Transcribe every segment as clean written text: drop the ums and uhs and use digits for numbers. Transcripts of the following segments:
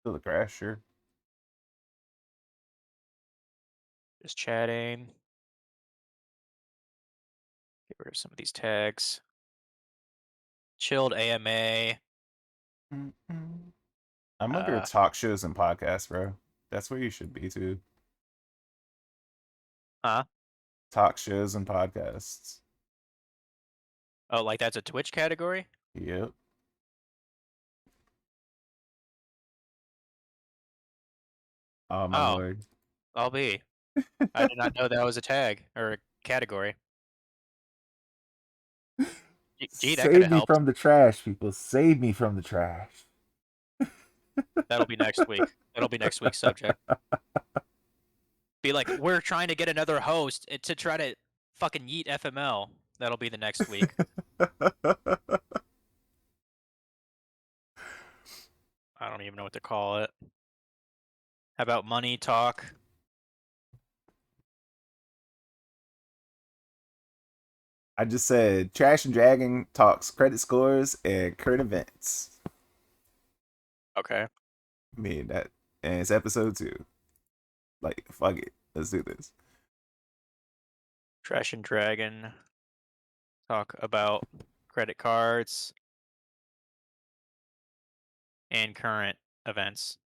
Still a crash, sure. Just chatting. Get rid of some of these tags. Chilled AMA. Mm-mm. I'm under Uh, talk shows and podcasts, bro. That's where you should be too. huh? Talk shows and podcasts. Oh, like that's a Twitch category? Yep. Oh my Oh, lord. I'll be. I did not know that was a tag or a category. Gee, that could Save have me helped. from the trash, people. Save me from the trash. That'll be next week. That'll be next week's subject. Be like, we're trying to get another host to try to fucking yeet FML. That'll be the next week. I don't even know what to call it. How about money talk? I just said Trash and Dragon talks credit scores and current events. Okay. I mean that, and it's episode 2. Like, fuck it. Let's do this. Trash and Dragon. Talk about credit cards and current events.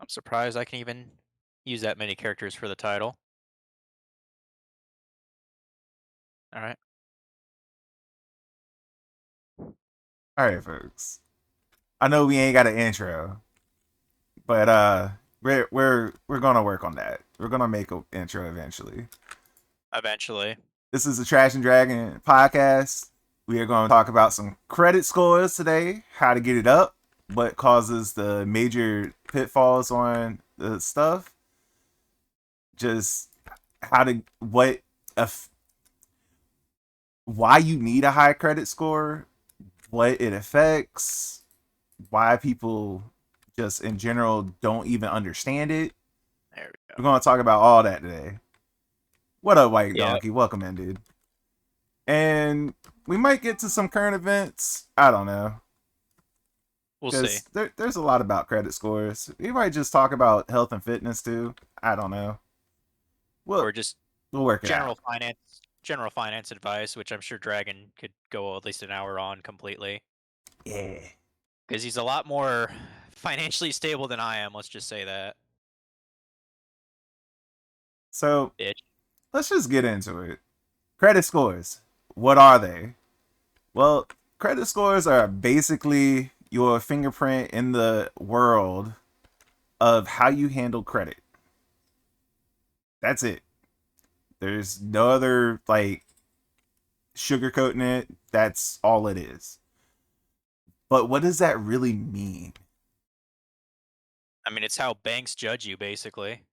I'm surprised I can even use that many characters for the title. All right. All right, folks. I know we ain't got an intro, but we're gonna work on that. We're gonna make an intro eventually. Eventually. This is the Trash and Dragon podcast. We are going to talk about some credit scores today, how to get it up, what causes the major pitfalls on the stuff, just how to what if why you need a high credit score, what it affects, why people just in general don't even understand it. There we We're go. going to talk about all that today. What up, White Yeah, Donkey? Welcome in, dude. And we might get to some current events. I don't know. we'll see. Because there's a lot about credit scores. We might just talk about health and fitness too. I don't know. We'll, Or just we'll work it out. general finance advice, which I'm sure Dragon could go at least an hour on completely. Yeah. Because he's a lot more financially stable than I am, let's just say that. So Bitch. let's just get into it. Credit scores. What are they? Well, credit scores are basically your fingerprint in the world of how you handle credit. That's it. There's no other like sugarcoating it. That's all it is. But what does that really mean? I mean, it's how banks judge you, basically.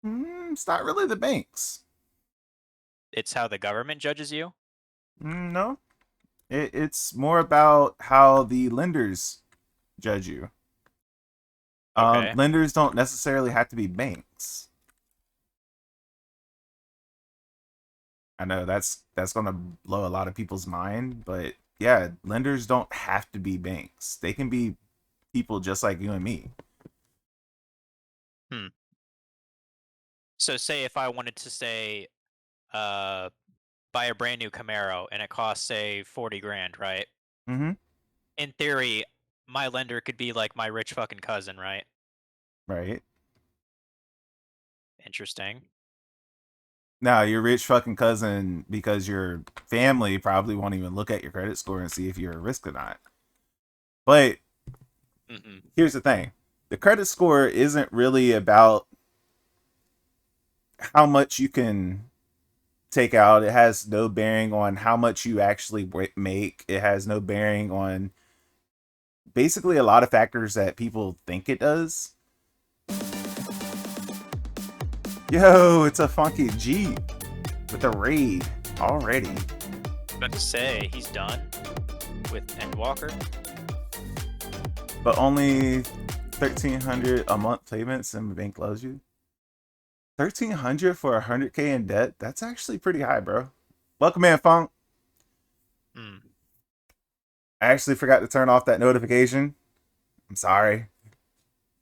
It's not really the banks. It's how the government judges you. No, it's more about how the lenders judge you. Okay. Lenders don't necessarily have to be banks. I know that's gonna blow a lot of people's mind, but yeah, lenders don't have to be banks. They can be people just like you and me. Hmm. So say if I wanted to say, uh, buy a brand new Camaro and it costs, say, 40 grand, right? Mm-hmm. In theory, my lender could be like my rich fucking cousin, right? Right. Interesting. Now, your rich fucking cousin, because your family probably won't even look at your credit score and see if you're a risk or not. But Mm-mm. here's the thing: the credit score isn't really about how much you can take out. It has no bearing on how much you actually make. It has no bearing on basically a lot of factors that people think it does. Yo, it's a funky Jeep with a raid already. About to say he's done with Endwalker. But only 1,300 a month payments and the bank loves you. 1,300 for 100K in debt? That's actually pretty high, bro. Welcome in, Funk. Hmm. I actually forgot to turn off that notification. I'm sorry.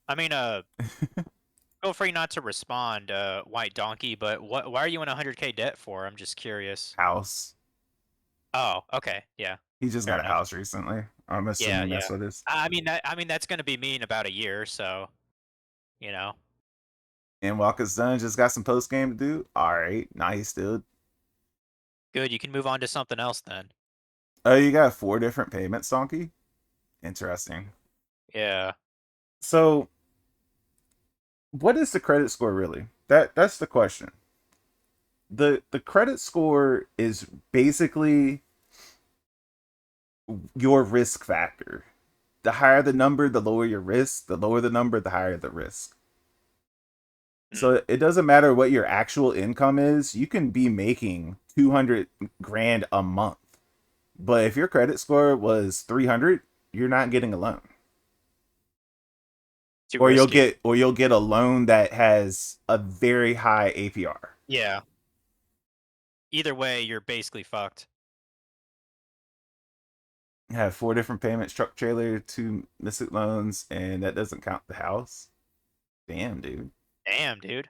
I mean, feel free not to respond, White Donkey. But why are you in 100K debt for? I'm just curious. House. Oh, okay, yeah, He just fair got a enough. house recently. I'm Yeah, assuming that's yeah. what it is. I mean that's gonna be me in about a year, so you know. And Walker's done. Just got some post game to do. All right, nice, dude. Good, you can move on to something else then. Oh, you got 4 different payments, Donkey. Interesting. Yeah. So, what is the credit score really? That's the question. The credit score is basically your risk factor. The higher the number, the lower your risk. The lower the number, the higher the risk. Mm. So it doesn't matter what your actual income is. You can be making 200 grand a month. But if your credit score was 300, you're not getting a loan. Too risky. Or you'll get a loan that has a very high APR. Yeah. Either way, you're basically fucked. Have 4 different payments, truck trailer, 2 Mystic loans, and that doesn't count the house. Damn, dude. Damn, dude.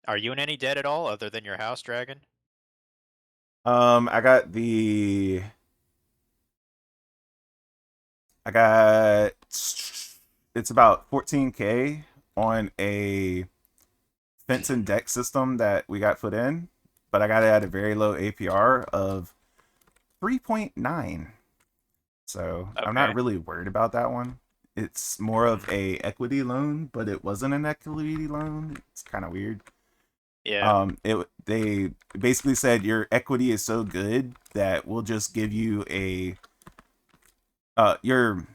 Are you in any debt at all other than your house, Dragon? I got I got it's about 14K on a fence and deck system that we got put in, but I got it at a very low APR of 3.9. So I'm not Okay. really worried about that one. It's more of a equity loan, but it wasn't an equity loan. It's kind of weird. Yeah. It they basically said your equity is so good that we'll just give you a your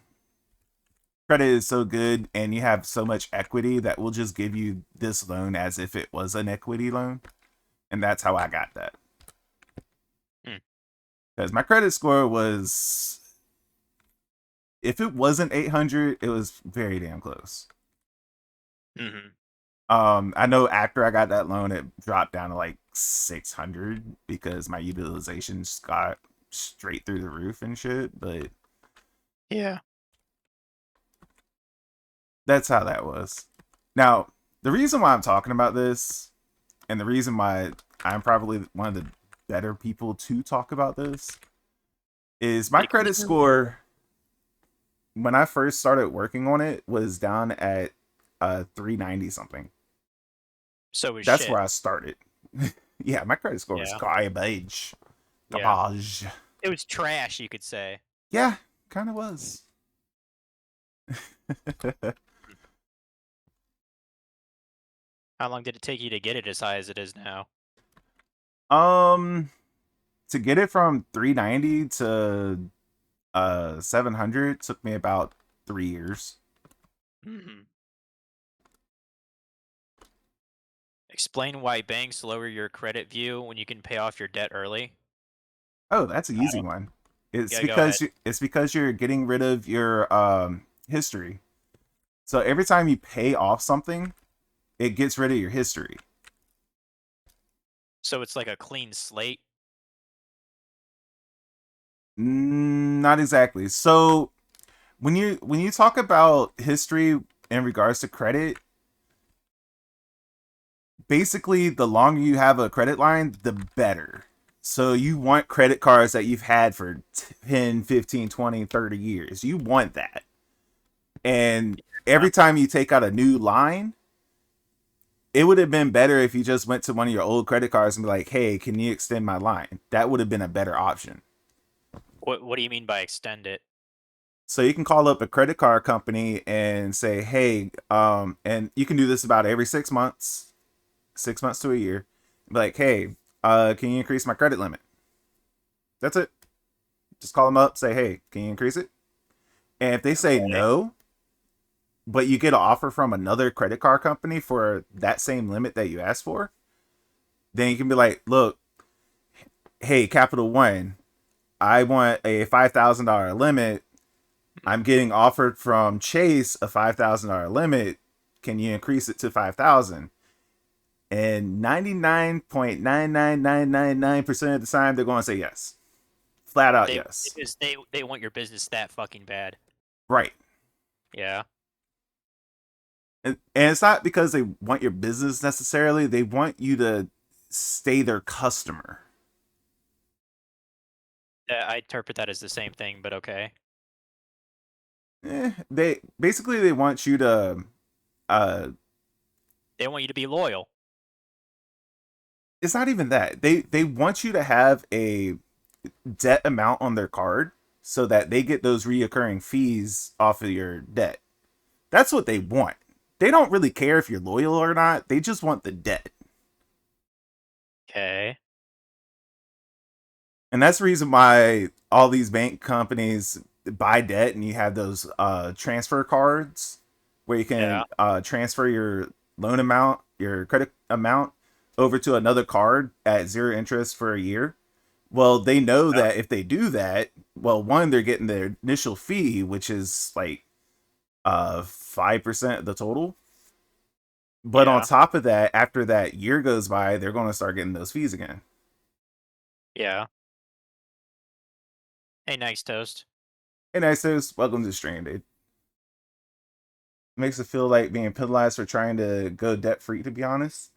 credit is so good and you have so much equity that we'll just give you this loan as if it was an equity loan. And that's how I got that. Hmm. Because my credit score was, if it wasn't 800, it was very damn close. Mm-hmm. I know after I got that loan, it dropped down to like 600 because my utilization just got straight through the roof and shit. But Yeah. that's how that was. Now, the reason why I'm talking about this, and the reason why I'm probably one of the better people to talk about this, is my Because credit score when I first started working on it was down at 390 something. so is That's shit. where I started. Yeah, my credit score was Yeah. garbage. Yeah. Garbage. It was trash, you could say. Yeah, kind of was. How long did it take you to get it as high as it is now? um, to get it from 390 to 700 took me about 3 years. Mm-hmm. Explain why banks lower your credit view when you can pay off your debt early. Oh, that's an I easy don't. one. Yeah, go ahead. It's because you're getting rid of your history. So every time you pay off something, it gets rid of your history. So it's like a clean slate. Not exactly. So when you talk about history in regards to credit, basically the longer you have a credit line, the better. So you want credit cards that you've had for 10, 15, 20, 30 years. You want that. And every time you take out a new line, it would have been better if you just went to one of your old credit cards and be like, "Hey, can you extend my line?" That would have been a better option. What do you mean by extend it? So you can call up a credit card company and say, "Hey," and you can do this about every 6 months, 6 months to a year. Be like, "Hey, can you increase my credit limit?" That's it. Just call them up, say, "Hey, can you increase it?" And if they say Okay. no, but you get an offer from another credit card company for that same limit that you asked for, then you can be like, "Look, hey, Capital One, I want a $5,000 limit. I'm getting offered from Chase a $5,000 limit. Can you increase it to 5,000?" And 99.99999% of the time, they're going to say yes. Flat out yes. They want your business that fucking bad. Right. Yeah. And it's not because they want your business necessarily. They want you to stay their customer. I interpret that as the same thing, but okay. They want you to They want you to be loyal. it's not even that. They want you to have a debt amount on their card so that they get those reoccurring fees off of your debt. That's what they want. They don't really care if you're loyal or not. They just want the debt. Okay. And that's the reason why all these bank companies buy debt, and you have those transfer cards where you can transfer your loan amount, your credit amount over to another card at 0 interest for a year. Well, they know that if they do that, well, one, they're getting their initial fee, which is like 5% of the total. But on top of that, after that year goes by, they're going to start getting those fees again. Yeah. Hey, Nice Toast. Hey, Nice Toast. Welcome to Stream, dude. Makes it feel like being penalized for trying to go debt free, to be honest.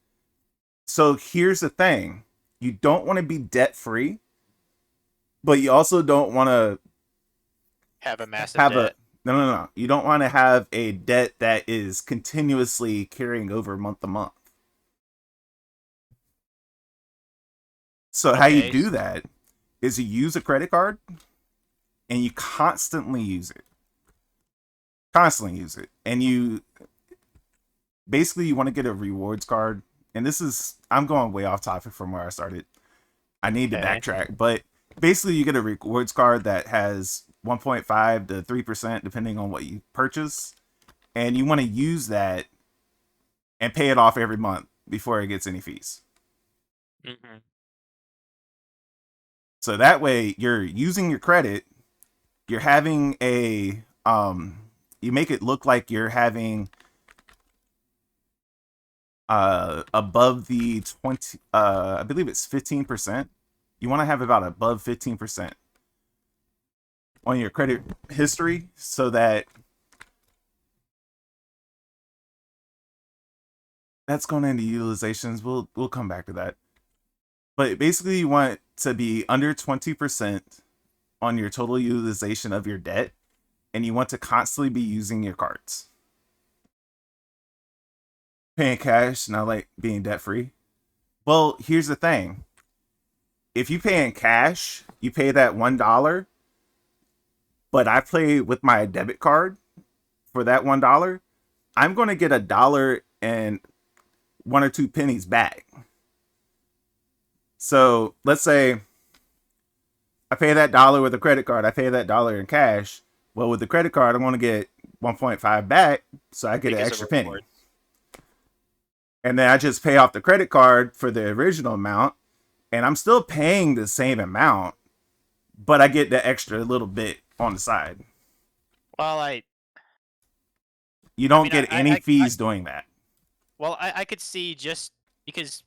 So here's the thing. You don't want to be debt free, but you also don't want to have a massive debt. No. You don't want to have a debt that is continuously carrying over month to month. So how you do that is you use a credit card and you constantly use it. And you basically want to get a rewards card. And I'm going way off topic from where I started. I need to backtrack, but basically you get a rewards card that has 1.5 to 3% depending on what you purchase, and you want to use that and pay it off every month before it gets any fees. Mm-hmm. So that way you're using your credit, you're having a you make it look like you're having above the 20 I believe it's 15%. You want to have about above 15% on your credit history so that that's going into utilizations. We'll come back to that. But basically you want to be under 20% on your total utilization of your debt, and you want to constantly be using your cards. Paying cash, not like being debt free. Well, here's the thing. If you pay in cash, you pay that $1, but I play with my debit card for that $1, I'm going to get $1 and 1 or 2 pennies back. So let's say I pay that $1 with a credit card, I pay that $1 in cash. Well, with the credit card, I'm going to get 1.5 back, so I get an extra penny. And then I just pay off the credit card for the original amount, and I'm still paying the same amount, but I get the extra little bit on the side. Well, you don't get any fees doing that. Well, I could see, just because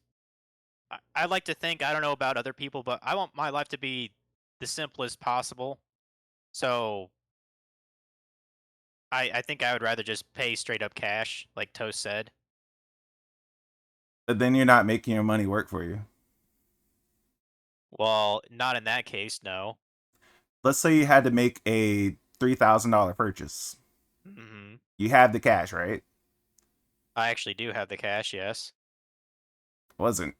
I like to think, I don't know about other people, but I want my life to be the simplest possible. So I think I would rather just pay straight up cash, like Toast said. But then you're not making your money work for you. Well, not in that case, no. Let's say you had to make a $3,000 purchase. Mm-hmm. You have the cash, right? I actually do have the cash, yes. Wasn't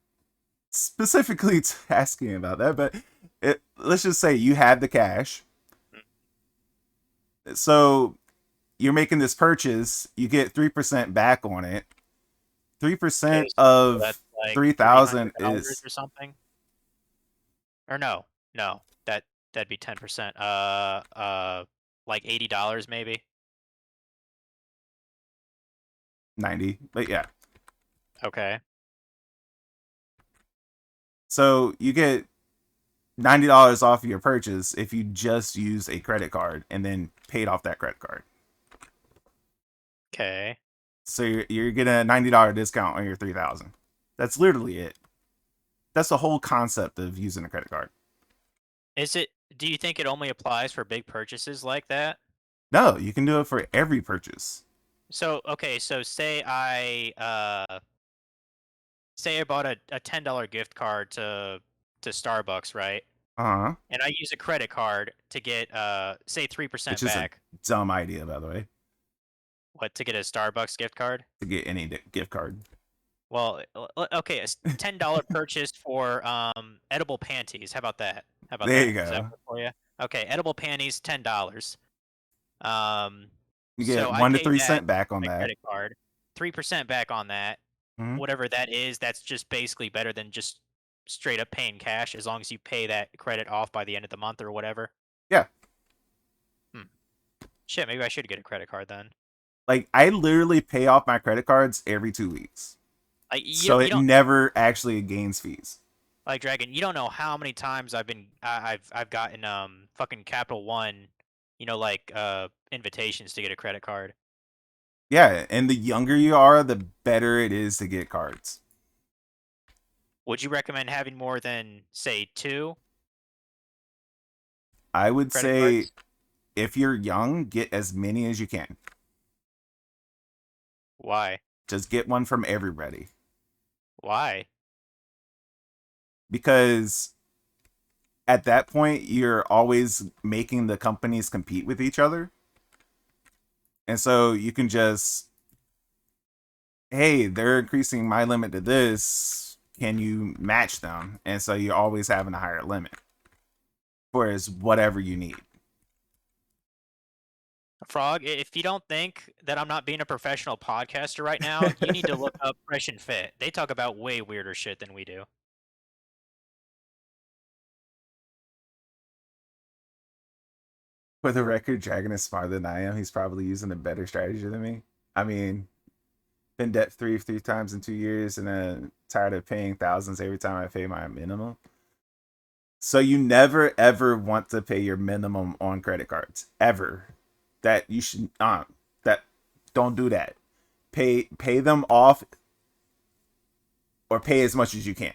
specifically asking about that, but let's just say you have the cash. So you're making this purchase, you get 3% back on it. 3% of like 3,000 is or something. Or no, that'd be 10%. Like $80 maybe. 90, but yeah. Okay. So you get $90 off of your purchase if you just use a credit card and then paid off that credit card. Okay. So you're getting a $90 discount on your 3,000. That's literally it. That's the whole concept of using a credit card. Is it? Do you think it only applies for big purchases like that? No, you can do it for every purchase. So okay, so say I bought a $10 gift card to Starbucks, right? Uh-huh. And I use a credit card to get say 3% Which is a back. dumb idea, by the way, What, to get a Starbucks gift card? to get any gift card. Well, okay, a $10 purchase for edible panties. How about that? How about There you that? Is that go. good for you? Okay, edible panties, $10. Um, You so get I 1 to 3 paid that cent back with on my that. credit card, 3% back on that. Hmm. Whatever that is, that's just basically better than just straight up paying cash as long as you pay that credit off by the end of the month or whatever. Yeah. Hmm. Shit, maybe I should get a credit card then. Like, I literally pay off my credit cards every 2 weeks. Like So you it don't never actually gains fees. like Dragon. You don't know how many times I've gotten fucking Capital One, like invitations to get a credit card. Yeah, and the younger you are, the better it is to get cards. Would you recommend having more than say 2 I would credit say cards? if you're young, get as many as you can. Why? Just get one from everybody. Why? Because at that point, you're always making the companies compete with each other. And so you can just, hey, they're increasing my limit to this. Can you match them? And so you're always having a higher limit for as whatever you need. Frog, if you don't think that I'm not being a professional podcaster right now, you need to look up Fresh and Fit. They talk about way weirder shit than we do. For the record, Dragon is smarter than I am. He's probably using a better strategy than me. I mean, been debt three times in 2 years, and then tired of paying thousands every time I pay my minimum. So you never ever want to pay your minimum on credit cards ever. That you should that don't do that. Pay them off or pay as much as you can.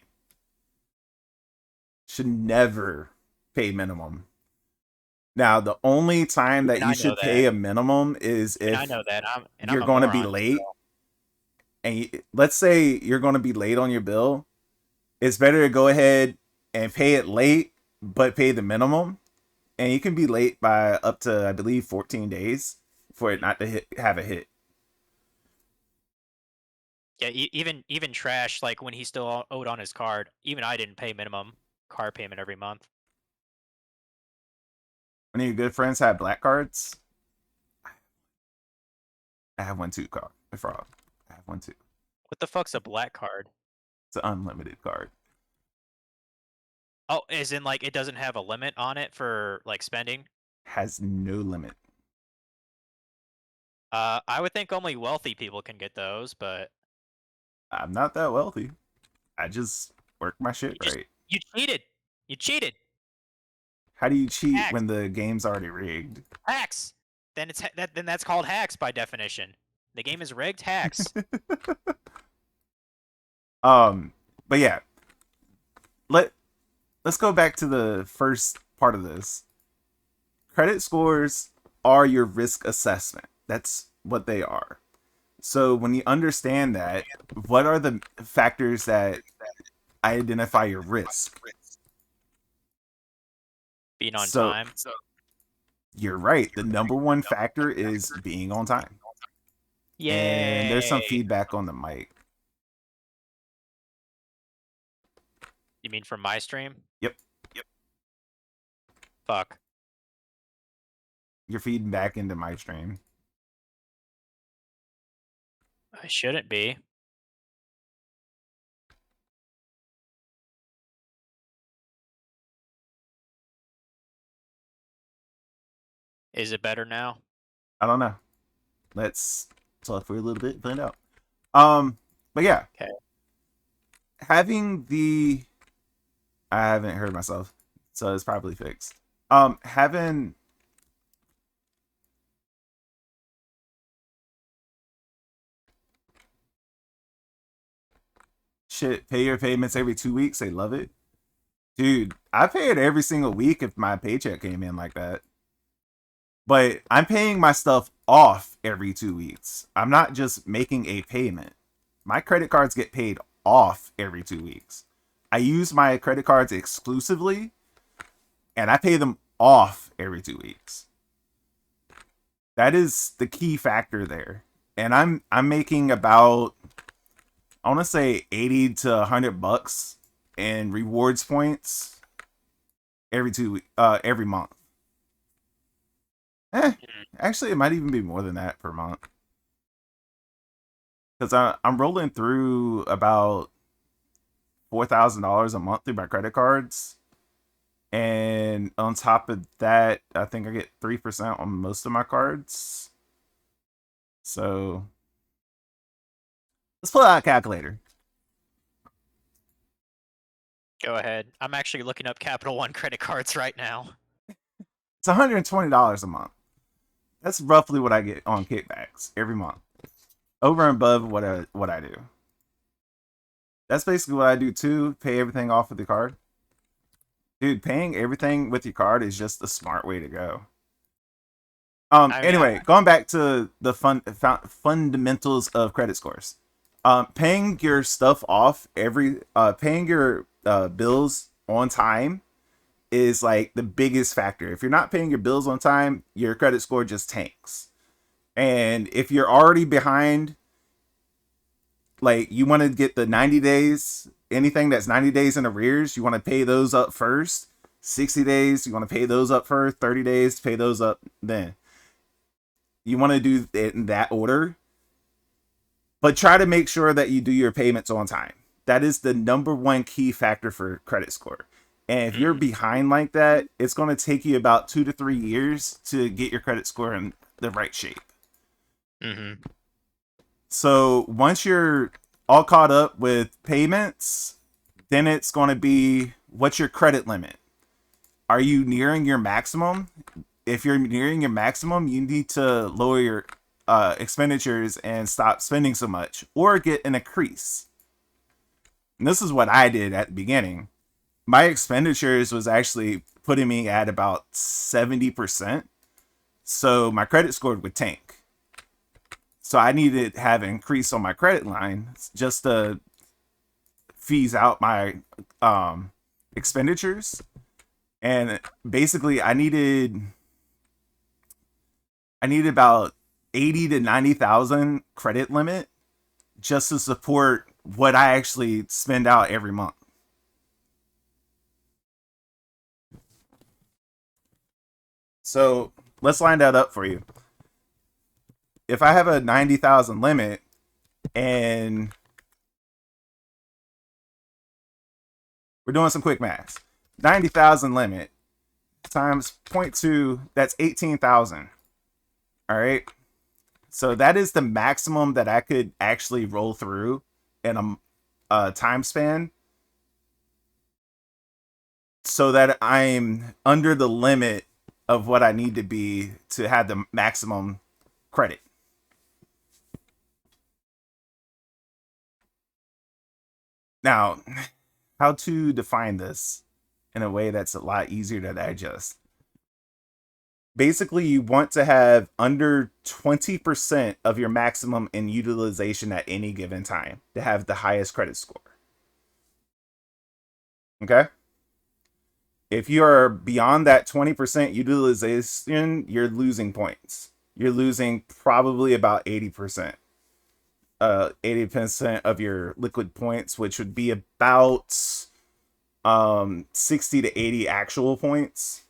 Should never pay minimum. Now, the only time that And I you know should that. pay a minimum is And I if know that. you're I'm a going to be moron, late. so- And let's say you're going to be late on your bill. It's better to go ahead and pay it late, but pay the minimum. And you can be late by up to, I believe, 14 days for it not to have a hit. Yeah, even Trash, like when he still owed on his card, even I didn't pay minimum car payment every month. One of your good friends have black cards. I have one too, Frog. I have one too. What the fuck's a black card? It's an unlimited card. Oh, as in like it doesn't have a limit on it for like spending? Has no limit. I would think only wealthy people can get those, but I'm not that wealthy. I just work my shit right. You cheated. You cheated. How do you cheat Hacks. when the game's already rigged? Hacks. Then then that's called hacks by definition. The game is rigged. Hacks. But yeah. Let's go back to the first part of this. Credit scores are your risk assessment. That's what they are. So when you understand that, what are the factors that identify your risk? Being on time. You're right. The number one factor is being on time. Yeah. And there's some feedback on the mic. You mean from my stream? Yep. Fuck. You're feeding back into my stream. I shouldn't be. Is it better now? I don't know. Let's talk for a little bit, find out. But yeah. Okay. Having the I haven't heard myself, so it's probably fixed. Having shit, pay your payments every 2 weeks. They love it. Dude, I pay it every single week if my paycheck came in like that. But I'm paying my stuff off every 2 weeks. I'm not just making a payment. My credit cards get paid off every 2 weeks. I use my credit cards exclusively, and I pay them off every 2 weeks. That is the key factor there. And I'm making about, I want to say 80 to $100 in rewards points every month. Actually, it might even be more than that per month. Because I'm rolling through about $4,000 a month through my credit cards. And on top of that, I think I get 3% on most of my cards. So let's pull out a calculator. Go ahead. I'm actually looking up Capital One credit cards right now. It's $120 a month. That's roughly what I get on kickbacks every month, over and above what I do. That's basically what I do too. Pay everything off with the card. Dude, paying everything with your card is just the smart way to go. Anyway, going back to the fundamentals of credit scores. Paying your stuff off paying your bills on time is like the biggest factor. If you're not paying your bills on time, your credit score just tanks. And if you're already behind, like you want to get the 90 days, anything that's 90 days in arrears, you want to pay those up first. 60 days, you want to pay those up first. 30 days, pay those up then. You want to do it in that order. But try to make sure that you do your payments on time. That is the number one key factor for credit score. And if you're behind like that, it's going to take you about 2 to 3 years to get your credit score in the right shape. Mm-hmm. So once you're all caught up with payments, then it's going to be, what's your credit limit? Are you nearing your maximum? If you're nearing your maximum, you need to lower your expenditures and stop spending so much, or get an increase. And this is what I did at the beginning. My expenditures was actually putting me at about 70%. So my credit score would tank. So I needed to have an increase on my credit line just to fees out my expenditures. And basically I needed about 80 to 90,000 credit limit just to support what I actually spend out every month. So let's line that up for you. If I have a 90,000 limit and we're doing some quick math, 90,000 limit times 0.2, that's 18,000. All right. So that is the maximum that I could actually roll through in a time span, so that I'm under the limit of what I need to be to have the maximum credit. Now, how to define this in a way that's a lot easier to digest. Basically, you want to have under 20% of your maximum in utilization at any given time to have the highest credit score. Okay? If you are beyond that 20% utilization, you're losing points. You're losing probably about 80%. 80% of your liquid points, which would be about 60 to 80 actual points.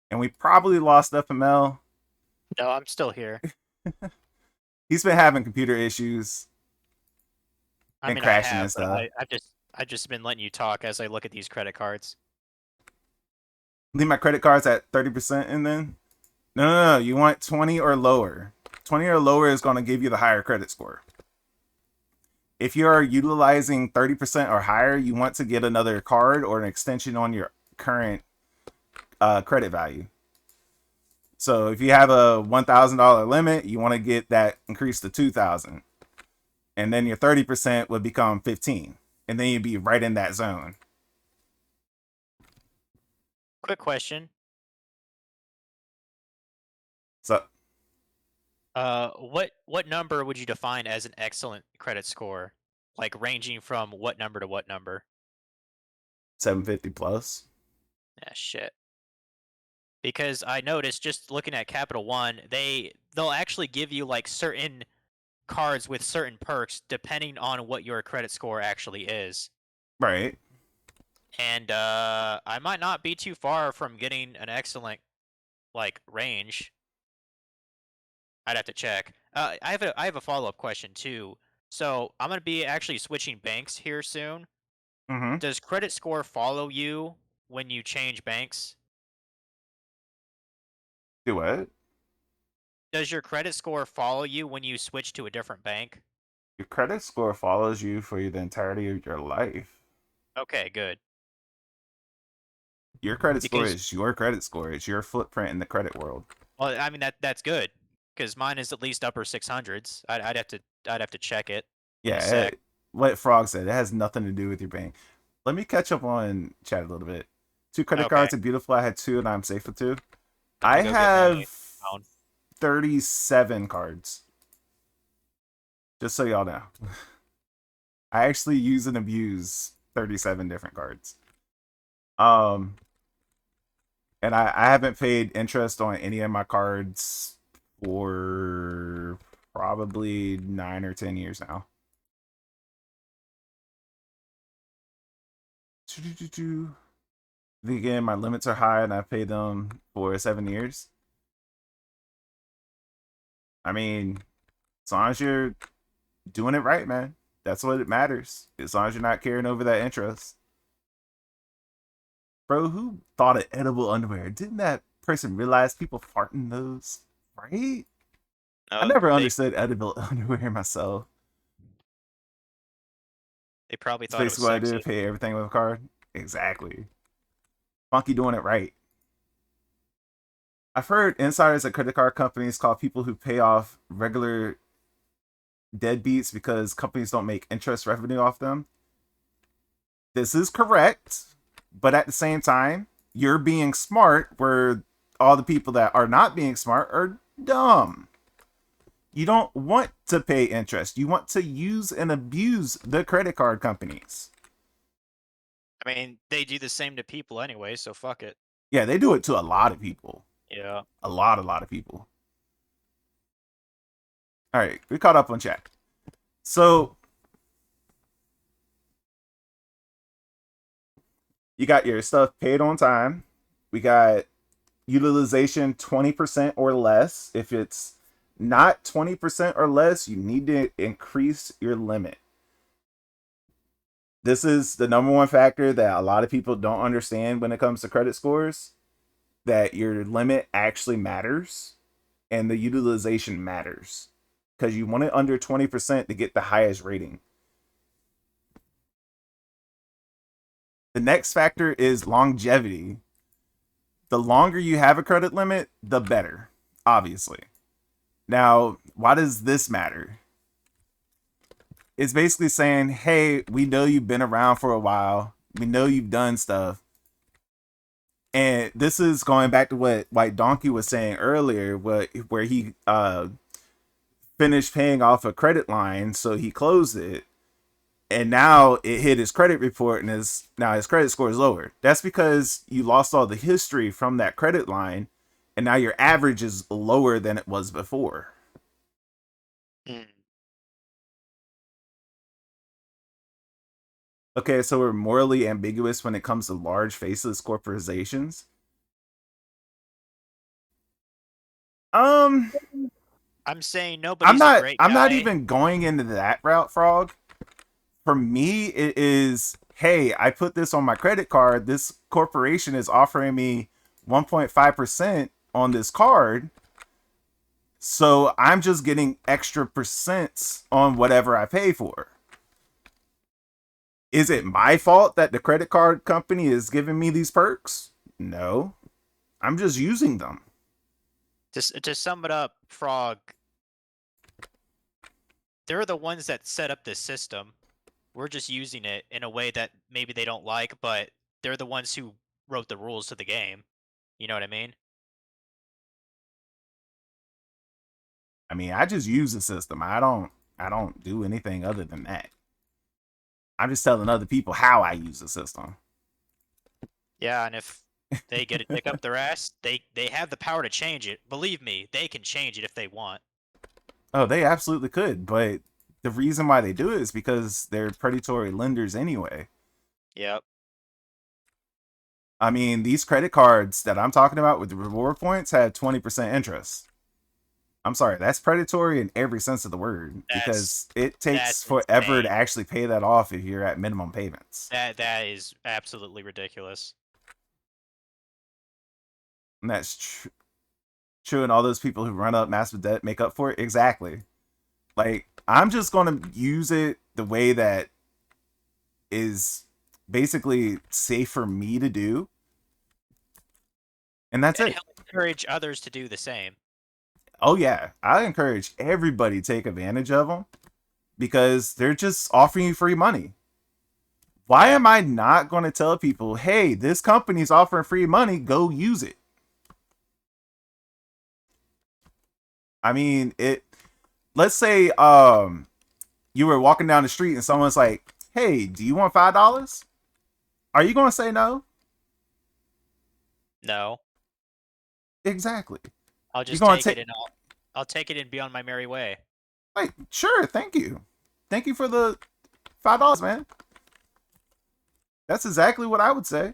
And we probably lost FML. No, I'm still here. He's been having computer issues and crashing and stuff. I've just been letting you talk as I look at these credit cards. Leave my credit cards at 30% and then? No. You want 20 or lower. 20 or lower is going to give you the higher credit score. If you're utilizing 30% or higher, you want to get another card or an extension on your current credit value. So if you have a $1,000 limit, you want to get that increased to $2,000. and then your 30% would become 15, and then you'd be right in that zone. Quick question. So What number would you define as an excellent credit score? Like ranging from what number to what number? 750 plus. Yeah, shit. Because I noticed just looking at Capital One, they'll actually give you like certain cards with certain perks depending on what your credit score actually is. Right. And I might not be too far from getting an excellent like range. I'd have to check. I have a follow up question too. So I'm gonna be actually switching banks here soon. Mm-hmm. Does credit score follow you when you change banks? Do what? Does your credit score follow you when you switch to a different bank? Your credit score follows you for the entirety of your life. Okay, good. Your credit score Because is your credit score. It's your footprint in the credit world. well, I mean that's good because mine is at least upper 600s. I'd have to check it in a Yeah, sec. what Frog said, it has nothing to do with your bank. Let me catch up on chat a little bit. 2 credit Okay, cards are beautiful. I had 2 and I'm safe with 2. I'm I gonna go get my have phone. 37 cards. Just so y'all know. I actually use and abuse 37 different cards. And I haven't paid interest on any of my cards for probably 9 or 10 years now. Again, my limits are high and I pay them for 7 years. I mean, as long as you're doing it right, man, that's what it matters. As long as you're not carrying over that interest. Bro, who thought of edible underwear? Didn't that person realize people fart in those? Right? I No, never understood edible underwear myself. they probably It's thought it was basically what I do, sexy. pay everything with a card. Exactly. Funky doing it right. I've heard insiders at credit card companies call people who pay off regular deadbeats because companies don't make interest revenue off them. This is correct, but at the same time, you're being smart where all the people that are not being smart are dumb. You don't want to pay interest. You want to use and abuse the credit card companies. I mean, they do the same to people anyway, so fuck it. Yeah, they do it to a lot of people. Yeah. A lot of people. All right, we caught up on chat. So you got your stuff paid on time. We got utilization 20% or less. If it's not 20% or less, you need to increase your limit. This is the number one factor that a lot of people don't understand when it comes to credit scores, that your limit actually matters and the utilization matters because you want it under 20% to get the highest rating. The next factor is longevity. The longer you have a credit limit, the better, obviously. Now, why does this matter? It's basically saying, hey, we know you've been around for a while. We know you've done stuff. And this is going back to what White Donkey was saying earlier, where he finished paying off a credit line, so he closed it. And now it hit his credit report and now his credit score is lower. That's because you lost all the history from that credit line and now your average is lower than it was before. Okay, so we're morally ambiguous when it comes to large faceless corporations. I'm saying nobody's a great I'm not guy. even going into that route, Frog. For me, it is, hey, I put this on my credit card. This corporation is offering me 1.5% on this card. So I'm just getting extra percents on whatever I pay for. Is it my fault that the credit card company is giving me these perks? No. I'm just using them. To sum it up, Frog, they're the ones that set up this system. We're just using it in a way that maybe they don't like, but they're the ones who wrote the rules to the game. You know what I mean? I mean, I just use the system. I don't do anything other than that. I'm just telling other people how I use the system. Yeah, and if they get a dick up their ass, they have the power to change it. Believe me, they can change it if they want. Oh, they absolutely could, but the reason why they do it is because they're predatory lenders anyway. Yep. I mean, these credit cards that I'm talking about with the reward points have 20% interest. I'm sorry, that's predatory in every sense of the word That's because it takes that's forever to insane. actually pay that off if you're at minimum payments. That is absolutely ridiculous. And that's true, and all those people who run up massive debt make up for it. Exactly. Like, I'm just going to use it the way that is basically safe for me to do. And that's And it. he'll encourage others to do the same. Oh, yeah. I encourage everybody to take advantage of them because they're just offering you free money. Why am I not going to tell people, hey, this company's offering free money, go use it? I mean, let's say you were walking down the street and someone's like, hey, do you want $5? Are you going to say no? No. Exactly. I'll You're just going take to it and I'll take it and be on my merry way. like, sure, thank you. Thank you for the $5, man. That's exactly what I would say.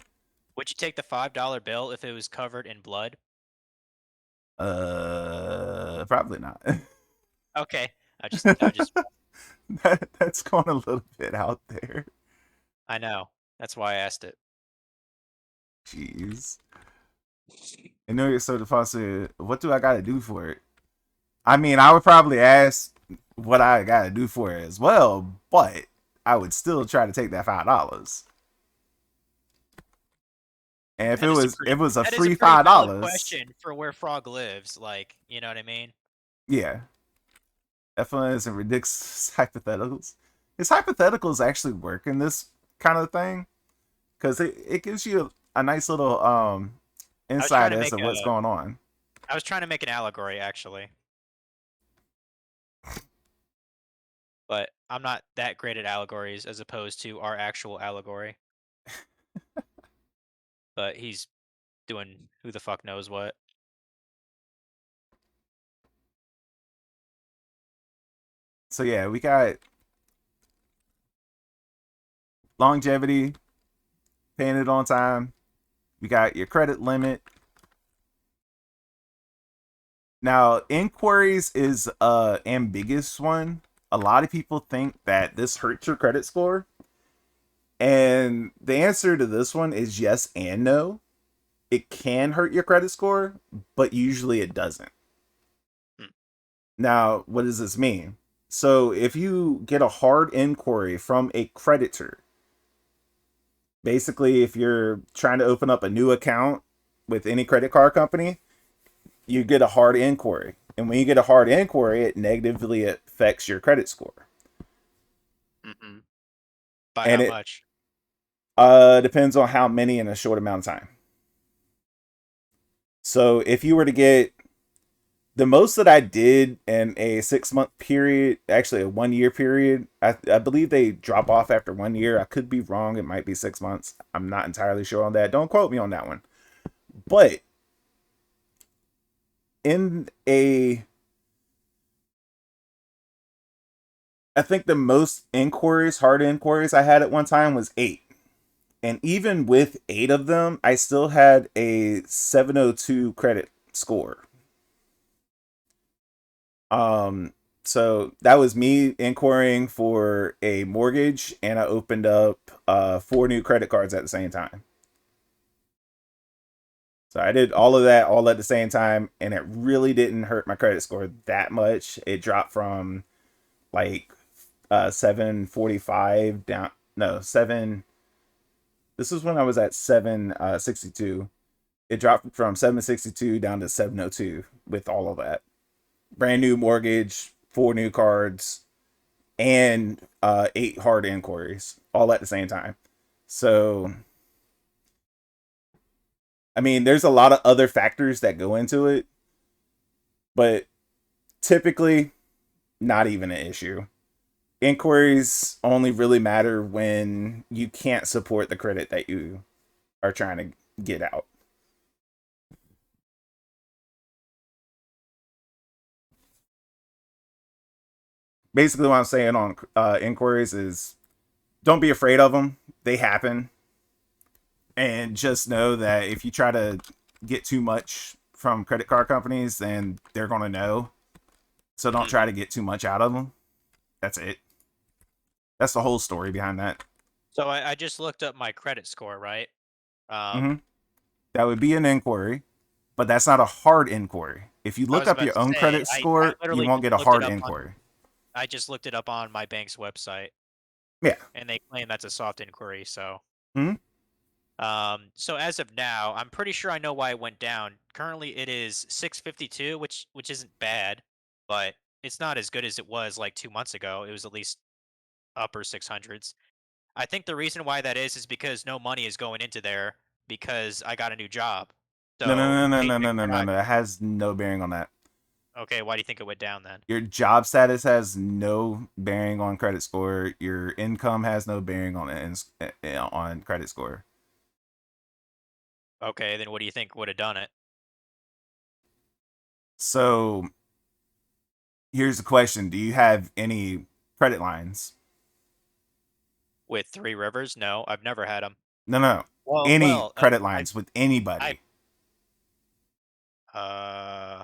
Would you take the $5 bill if it was covered in blood? Probably not. Okay. I just That's going a little bit out there. I know. That's why I asked it. Jeez. I know you're so deposit. What do I got to do for it? I mean, I would probably ask what I got to do for it as well, but I would still try to take that $5. And if That is a it was a that is a free pretty five valid dollars, question for where Frog lives. Like, you know what I mean? yeah, F1 and ridiculous hypotheticals. His hypotheticals actually work in this kind of thing because it gives you a nice little I was trying insight to as make to what's going on. I was trying to make an allegory actually, but I'm not that great at allegories as opposed to our actual allegory. But he's doing who the fuck knows what. So yeah, we got longevity, paying it on time. We got your credit limit. Now, inquiries is a ambiguous one. A lot of people think that this hurts your credit score. And the answer to this one is yes and no. It can hurt your credit score, but usually it doesn't. Hmm. Now, what does this mean? So, if you get a hard inquiry from a creditor, basically, if you're trying to open up a new account with any credit card company, you get a hard inquiry. And when you get a hard inquiry, it negatively affects your credit score. Mm-mm. By And how it much? depends on how many in a short amount of time. So if you were to get the most that I did in a 6-month period, actually a 1 year period, I believe they drop off after 1 year. I could be wrong. It might be 6 months. I'm not entirely sure on that. Don't quote me on that one. But in a I think the most inquiries, hard inquiries I had at one time was 8. And even with 8 of them, I still had a 702 credit score. So that was me inquiring for a mortgage, and I opened up 4 new credit cards at the same time. So I did all of that all at the same time, and it really didn't hurt my credit score that much. It dropped from like 745 down, no, 7. This was when I was at 762. It dropped from 762 down to 702 with all of that. Brand new mortgage, 4 new cards, and 8 hard inquiries all at the same time. So, I mean, there's a lot of other factors that go into it, but typically not even an issue. Inquiries only really matter when you can't support the credit that you are trying to get out. Basically, what I'm saying on inquiries is don't be afraid of them. They happen. And just know that if you try to get too much from credit card companies, then they're going to know. So don't try to get too much out of them. That's it. That's the whole story behind that. So I just looked up my credit score, right? Mm-hmm. That would be an inquiry, but that's not a hard inquiry. If you I look was up about your to own say, credit I score, you literally won't just get a looked it hard up inquiry. I just looked it up on my bank's website, Yeah. and they claim that's a soft inquiry. So, Mm-hmm. so as of now, I'm pretty sure I know why it went down. Currently, it is 652, which isn't bad, but it's not as good as it was like 2 months ago. It was at least upper 600s. I think the reason why that is because no money is going into there because I got a new job. No, no, So no, no, no, no, paychecks no, are no, not no. It has no bearing on that. okay. Why do you think it went down then? Your job status has no bearing on credit score. Your income has no bearing on credit score. Okay, then what do you think would have done it? So here's the question: do you have any credit lines? With Three Rivers? No, I've never had them. No, no, Well, any well, credit I, lines with I, anybody. uh,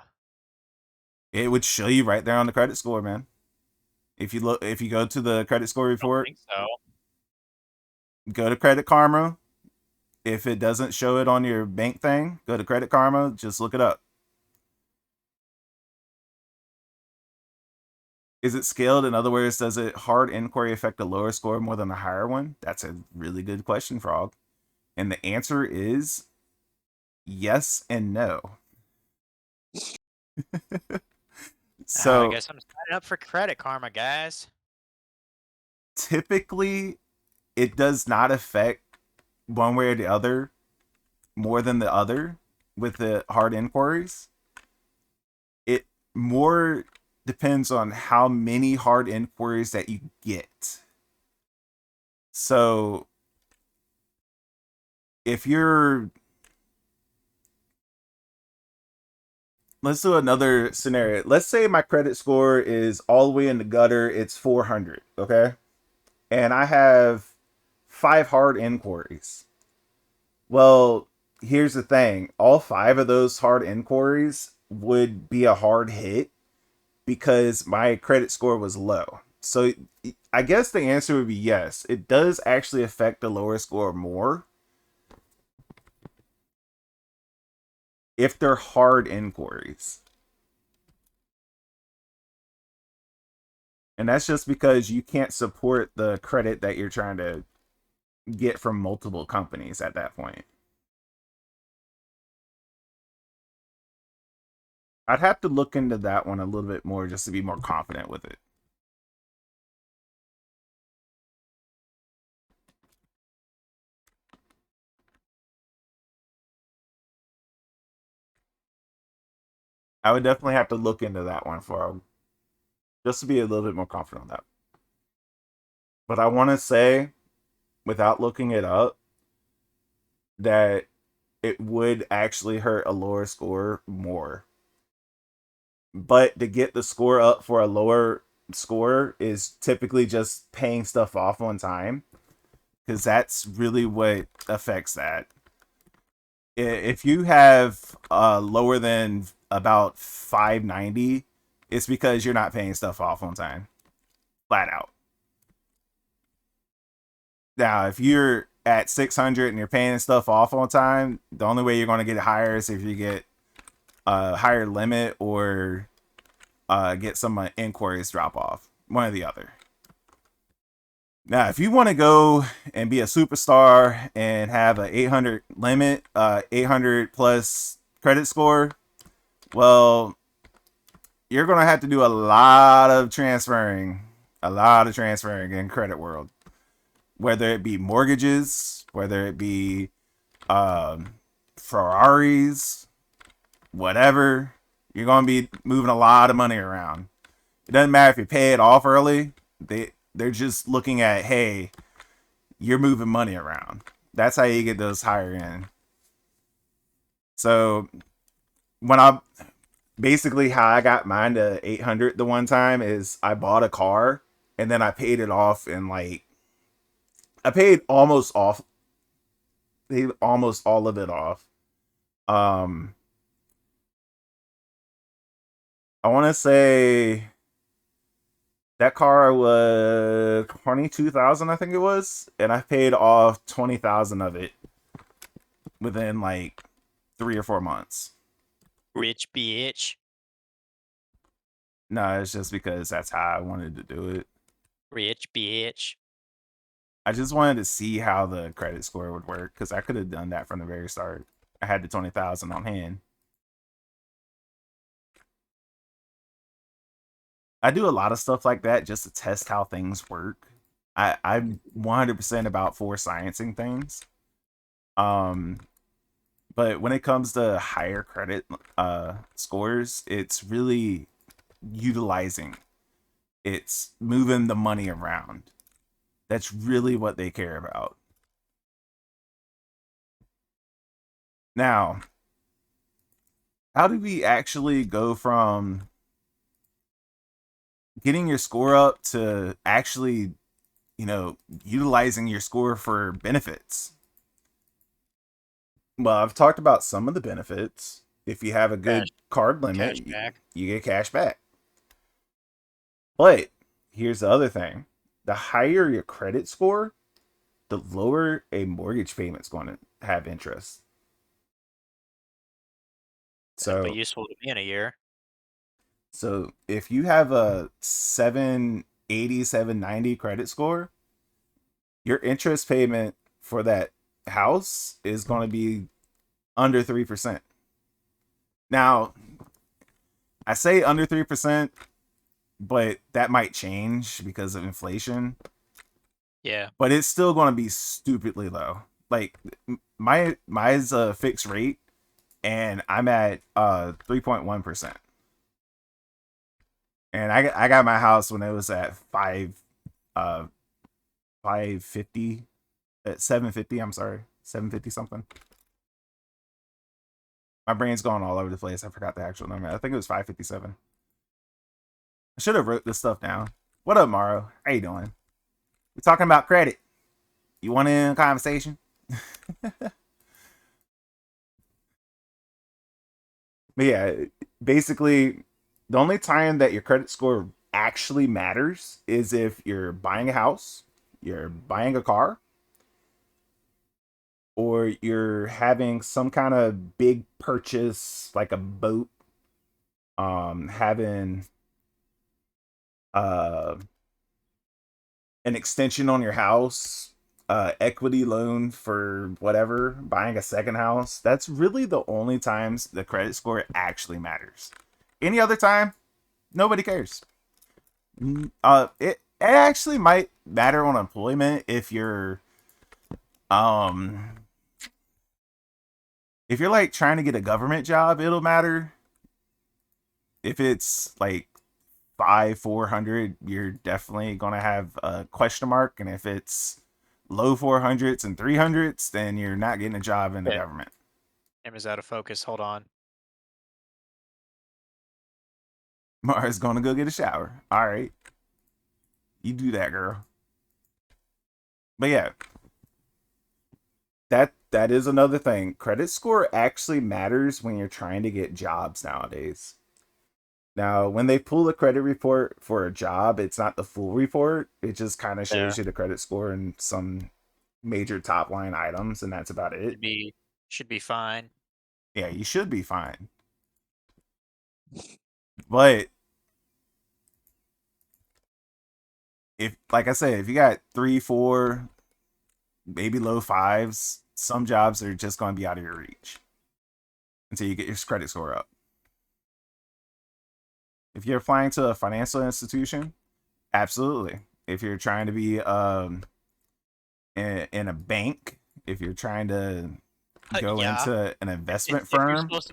It would show you right there on the credit score, man. If you go to the credit score don't report, think so. go to Credit Karma. If it doesn't show it on your bank thing, go to Credit Karma. Just look it up. Is it scaled? In other words, does it hard inquiry affect a lower score more than a higher one? That's a really good question, Frog. And the answer is yes and no. I So guess I'm signing up for Credit Karma, guys. typically, it does not affect one way or the other more than the other with the hard inquiries. It more depends on how many hard inquiries that you get. So if you're, let's do another scenario. Let's say my credit score is all the way in the gutter, it's 400, okay? And I have 5 hard inquiries. Well, here's the thing, all 5 of those hard inquiries would be a hard hit because my credit score was low. So I guess the answer would be yes. It does actually affect the lower score more if they're hard inquiries. And that's just because you can't support the credit that you're trying to get from multiple companies at that point. I'd have to look into that one a little bit more just to be more confident with it. I would definitely have to look into that one for just to be a little bit more confident on that. But I want to say, without looking it up, that it would actually hurt a lower score more. But to get the score up for a lower score is typically just paying stuff off on time, because that's really what affects that. If you have lower than about 590, it's because you're not paying stuff off on time, flat out. Now, if you're at 600 and you're paying stuff off on time, the only way you're going to get it higher is if you get a higher limit or get some inquiries drop off, one or the other. Now, if you want to go and be a superstar and have an 800 limit, 800 plus credit score, well, you're going to have to do a lot of transferring A lot of transferring in credit world, whether it be mortgages, whether it be Ferraris, whatever. You're gonna be moving a lot of money around. It doesn't matter if you pay it off early. They're just looking at, hey, you're moving money around. That's how you get those higher end. So when I basically how I got mine to 800 the one time is I bought a car and then I paid it off in like I paid almost all of it off. Um I want to say that car was 22,000 I think it was, and I paid off 20,000 of it within like 3 or 4 months. Rich bitch. No, it's just because that's how I wanted to do it. Rich bitch. I just wanted to see how the credit score would work because I could have done that from the very start. I had the 20,000 on hand. I do a lot of stuff like that just to test how things work. I'm 100% about for sciencing things. Um, but when it comes to higher credit scores, it's really utilizing. It's moving the money around. That's really what they care about. Now, how do we actually go from getting your score up to actually, utilizing your score for benefits? Well, I've talked about some of the benefits. If you have a Cash, good card cash limit, back. you get cash back. But here's the other thing: the higher your credit score, the lower a mortgage payment's going to have interest. That'll be So, useful to me in a year. so if you have a 780, 790 credit score, your interest payment for that house is going to be under 3%. Now, I say under 3%, but that might change because of inflation. Yeah. But it's still going to be stupidly low. Like mine's a fixed rate, and I'm at 3.1%. And I got my house when it was at 550 at 750. I'm sorry, 750 something. My brain's going all over the place. I forgot the actual number. I think it was 557. I should have wrote this stuff down. What up, Morrow? How you doing? We're talking about credit. You want in a conversation? But yeah, basically, the only time that your credit score actually matters is if you're buying a house, you're buying a car, or you're having some kind of big purchase like a boat, having uh an extension on your house, equity loan for whatever, buying a second house. That's really the only times the credit score actually matters. Any other time, nobody cares. It actually might matter on employment um if you're like trying to get a government job, it'll matter. If it's like 400, you're definitely gonna have a question mark, and if it's low 400s and 300s, then you're not getting a job in the Yeah. government. Is out of focus. Hold on. Mara's gonna go get a shower. All right, you do that, girl. But yeah, that is another thing. Credit score actually matters when you're trying to get jobs nowadays. Now, when they pull the credit report for a job, it's not the full report. It just kind of Yeah. shows you the credit score and some major top line items, and that's about it. Should be fine. Yeah, you should be fine. But if, like I said, if you got 3, 4, maybe low fives, some jobs are just going to be out of your reach until you get your credit score up. If you're applying to a financial institution, Absolutely. If you're trying to be in a bank, if you're trying to go Yeah. into an investment If you're firm, supposed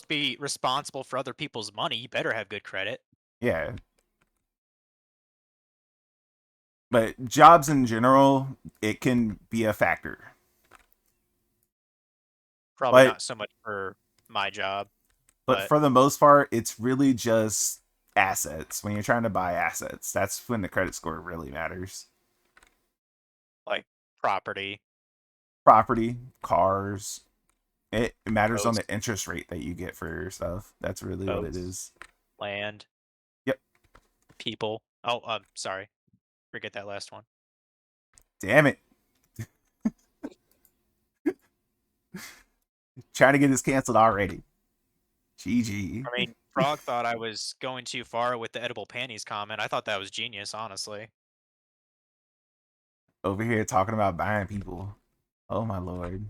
to be responsible for other people's money, you better have good credit. yeah. But jobs in general, it can be a factor. Probably But not so much for my job, but but for the most part, it's really just assets. When you're trying to buy assets, that's when the credit score really matters. like property, Property, cars, it matters on boats, the interest rate that you get for your stuff. That's really what it boats, is. land, Yep. people. Oh, sorry. Forget that last one. Damn it. Trying to get this canceled already. GG. I mean, Frog thought I was going too far with the edible panties comment. I thought that was genius, honestly. Over here talking about buying people. Oh my lord.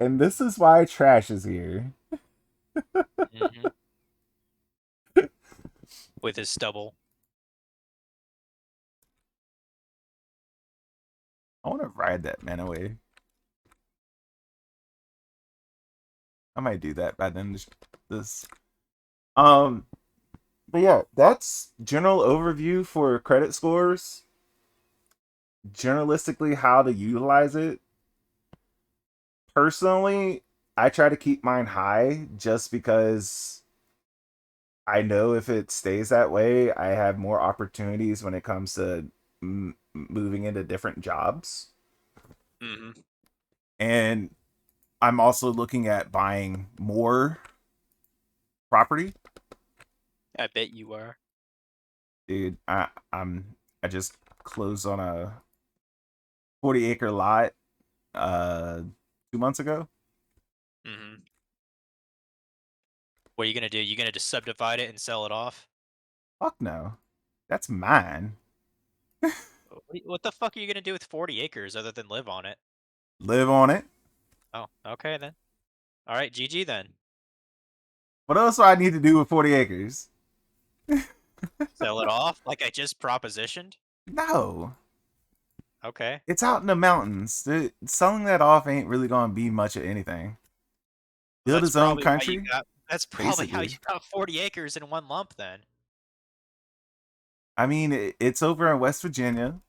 And this is why trash is here. Hmm. With his stubble. I want to ride that man away. I might do that by then. This. Um. But yeah, that's general overview for credit scores. Journalistically, how to utilize it. Personally, I try to keep mine high just because I know if it stays that way, I have more opportunities when it comes to moving into different jobs. Hmm. And I'm also looking at buying more property. I bet you are. Dude, I just closed on a 40-acre lot 2 months ago. Hmm. What are you gonna do? You gonna just subdivide it and sell it off? Fuck no. That's mine. What the fuck are you gonna do with 40 acres other than live on it? Live on it. Oh, okay then. All right, GG then. What else do I need to do with 40 acres? Sell it off like I just propositioned. No. Okay. It's out in the mountains. Selling that off ain't really gonna be much of anything. Well, Build his own country, that's probably how you basically. got 40 acres in one lump then. I mean, it's over in West Virginia.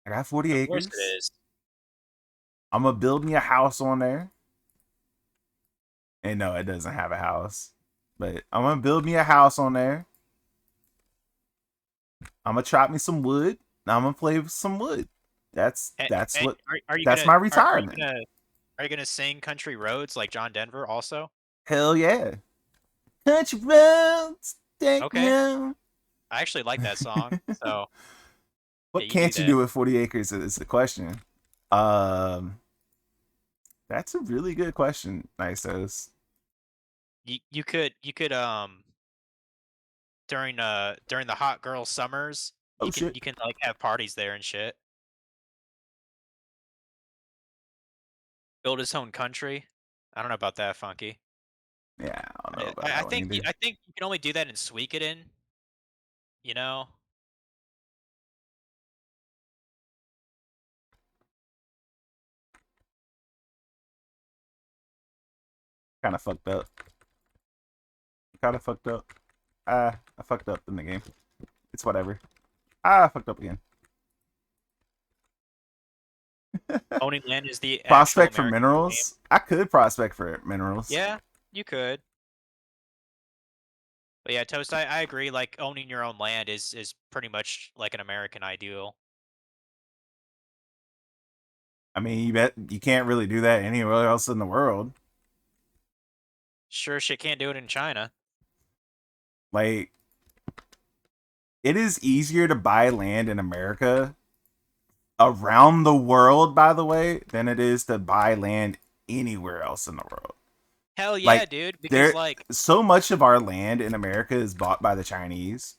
I got 40 Of course it acres. is. I'm gonna build me a house on there. And no, it doesn't have a house. But I'm gonna build me a house on there. I'm gonna chop me some wood. I'm gonna play with some wood. That's that's And what are you that's gonna my retirement. are you gonna sing country roads like John Denver also? Hell yeah. Country roads take me Okay. home. I actually like that song. So, yeah, What you do can't you that. do with 40 acres is the question. Um, that's a really good question, Nisos. You could during the hot girl summers, Oh shit. you can like have parties there and shit. Build his own country. I don't know about that, Funky. Yeah, I don't know about I that one think either. I think you can only do that in Suikoden, you know? Kind of fucked up. Kind of fucked up. I fucked up in the game. It's whatever. I fucked up again. Owning land is the actual Prospect for American dream. minerals? I could prospect for minerals. Yeah, you could. But yeah, Toast, I agree, like owning your own land is pretty much like an American ideal. I mean, you bet you can't really do that anywhere else in the world. Sure shit can't do it in China. Like, it is easier to buy land in America around the world, by the way, than it is to buy land anywhere else in the world. Hell yeah, Like, dude, because there, like so much of our land in America is bought by the Chinese.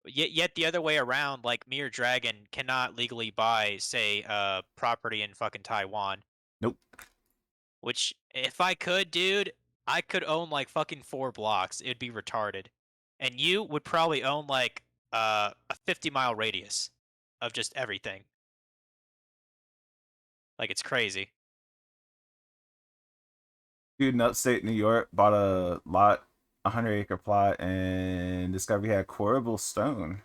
yet the other way around, like Mere Dragon cannot legally buy, say, property in fucking Taiwan, Nope. which If I could, dude, I could own like fucking 4 blocks. It'd be retarded. And you would probably own like a 50-mile radius of just everything. Like it's crazy. Dude in upstate New York bought a lot, 100-acre plot, and discovered he had quarrable stone.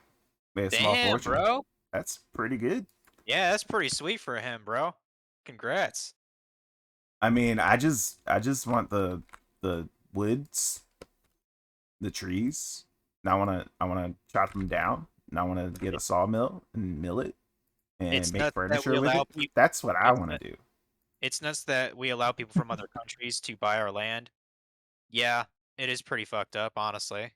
Made a small Damn, fortune. bro. That's pretty good. Yeah, that's pretty sweet for him, bro. Congrats. I mean, I just want the woods, the trees. And I wanna chop them down. And I wanna get a sawmill and mill it and It's make nuts that we furniture with allow it. people. That's what I It's wanna nut- do. it's nuts that we allow people from other countries to buy our land. Yeah, it is pretty fucked up, honestly.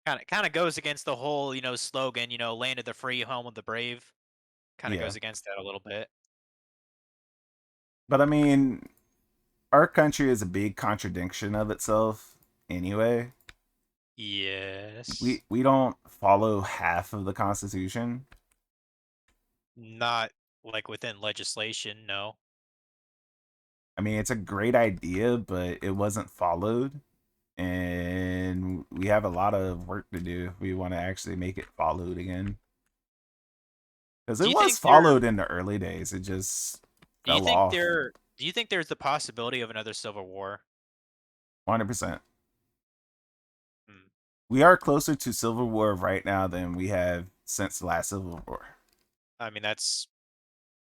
Kind of goes against the whole, slogan, land of the free, home of the brave. Kind of Yeah. goes against that a little bit. But I mean, our country is a big contradiction of itself anyway. Yes. We don't follow half of the Constitution. Not like within legislation, no. I mean, it's a great idea, but it wasn't followed. And we have a lot of work to do if we want to actually make it followed again. Because Do it you was think there followed in the early days. It just do you fell think off there do you think there's the possibility of another civil war? 100%. Hmm. We are closer to Civil War right now than we have since the last Civil War. I mean, that's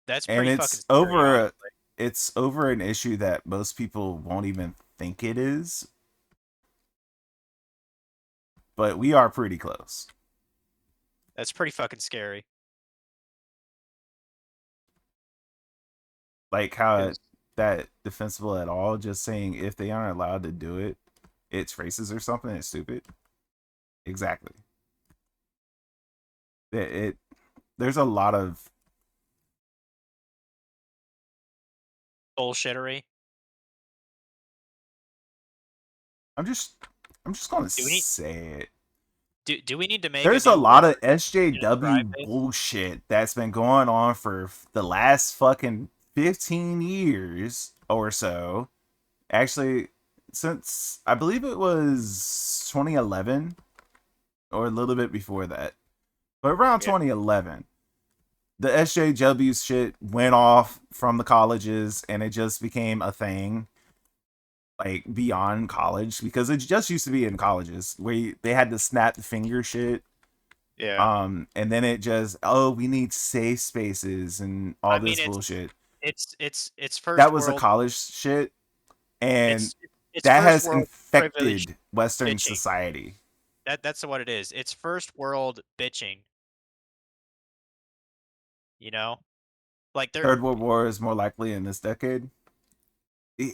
And pretty fucking scary, honestly. it's over an issue that most people won't even think it is, but we are pretty close. That's pretty fucking scary. Like how 'Cause that defensible at all, just saying if they aren't allowed to do it, it's racist or something, it's stupid. Exactly. It there's a lot of bullshittery. I'm just I'm just gonna Do we need say it. do we need to make a There's a new lot of word to SJW describe it? bullshit that's been going on for the last fucking 15 years or so. Actually, since I believe it was 2011 or a little bit before that, but around Yeah. 2011, the SJW shit went off from the colleges and it just became a thing like beyond college because it just used to be in colleges where they had to snap the finger shit. Yeah. And then it just, oh, we need safe spaces and all I mean, this bullshit. it's That first was a world. college shit, and It's that first has world privilege infected Western bitching. society. That's what it is. It's first world bitching. You know, like they're. Third World War is more likely in this decade.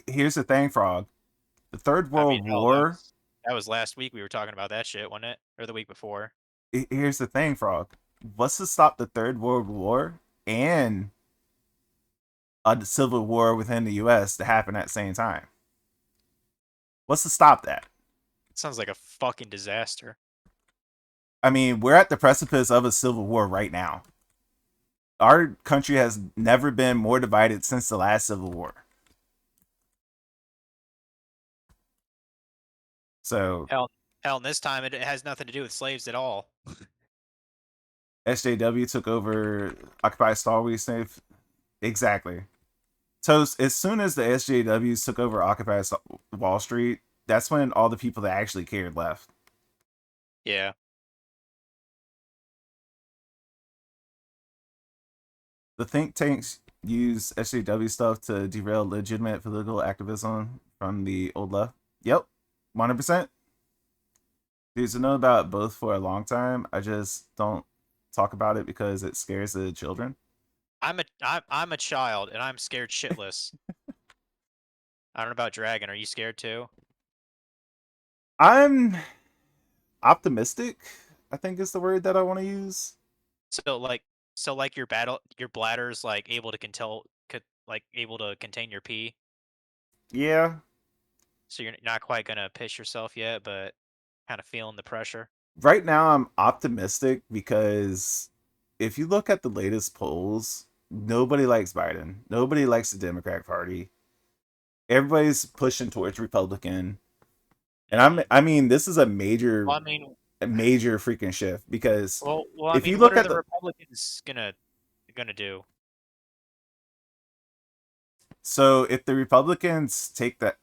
Here's the thing, Frog. The Third I mean, World hell, War. that was last week we were talking about that shit, wasn't it? Or the week before? Here's the thing, Frog. What's to stop the Third World War and a civil war within the U.S. to happen at the same time? What's to stop that? It sounds like a fucking disaster. I mean, we're at the precipice of a civil war right now. Our country has never been more divided since the last civil war. So Hell, and this time it has nothing to do with slaves at all. SJW took over Occupy Star Wars safe. Exactly. So as soon as the SJWs took over Occupy Wall Street, that's when all the people that actually cared left. Yeah. The think tanks use SJW stuff to derail legitimate political activism from the old left. Yep, 100%. Dudes, to know about both for a long time. I just don't talk about it because it scares the children. I'm a child and I'm scared shitless. I don't know about Dragon. Are you scared too? I'm optimistic, I think is the word that I want to use. So like your bladder's like able to able to contain your pee. Yeah, So you're not quite gonna piss yourself yet, but kind of feeling the pressure. right now I'm optimistic because if you look at the latest polls, Nobody likes Biden. Nobody likes the Democratic Party. Everybody's pushing towards Republican. And Mhm. I mean, this is Well, I mean, a major freaking shift because I if you mean, what look are at the the, Republicans gonna do? so if the Republicans take that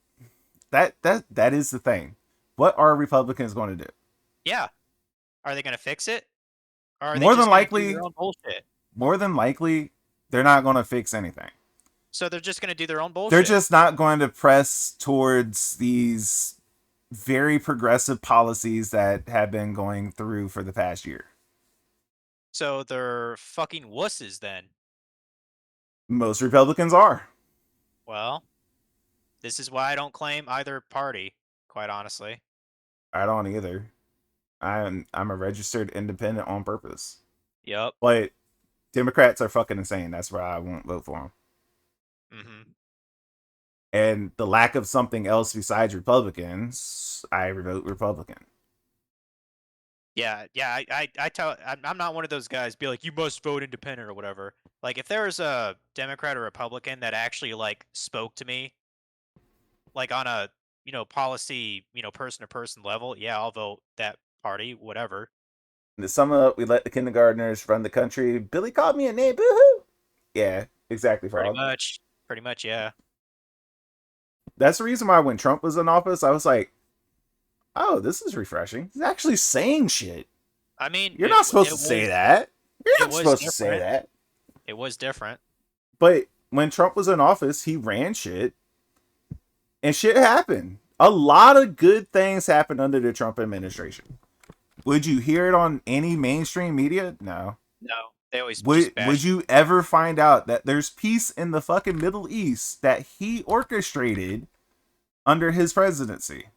is the thing. What are Republicans going to do? Yeah, are they gonna fix it, or are they More than just gonna do their likely, own bullshit? more than likely, they're not going to fix anything. So they're just gonna do their own They're bullshit. just not going to press towards these very progressive policies that have been going through for the past year. So they're fucking wusses then. Most Republicans are. Well, this is why I don't claim either party, quite honestly. I don't either. I'm a registered independent on purpose. Yep. But Democrats are fucking insane. That's why I won't vote for them. Mm-hmm. And the lack of something else besides Republicans, I vote Republican. Yeah. I'm not one of those guys. Be like, you must vote independent or whatever. Like, if there was a Democrat or Republican that actually like spoke to me, like on a policy person to person level, yeah, I'll vote that party, whatever. And to sum up, we let the kindergartners run the country. Billy called me a name. Boo-hoo. Yeah, exactly, Pretty Frog. much. Pretty much, yeah. That's the reason why when Trump was in office, I was like, oh, this is refreshing. He's actually saying shit. I mean, You're not supposed to say that. You're it not was supposed to say different. that. It was different. But when Trump was in office, he ran shit and shit happened. A lot of good things happened under the Trump administration. Would you hear it on any mainstream media? No. No, they always just Would bash. you ever find out that there's peace in the fucking Middle East that he orchestrated under his presidency?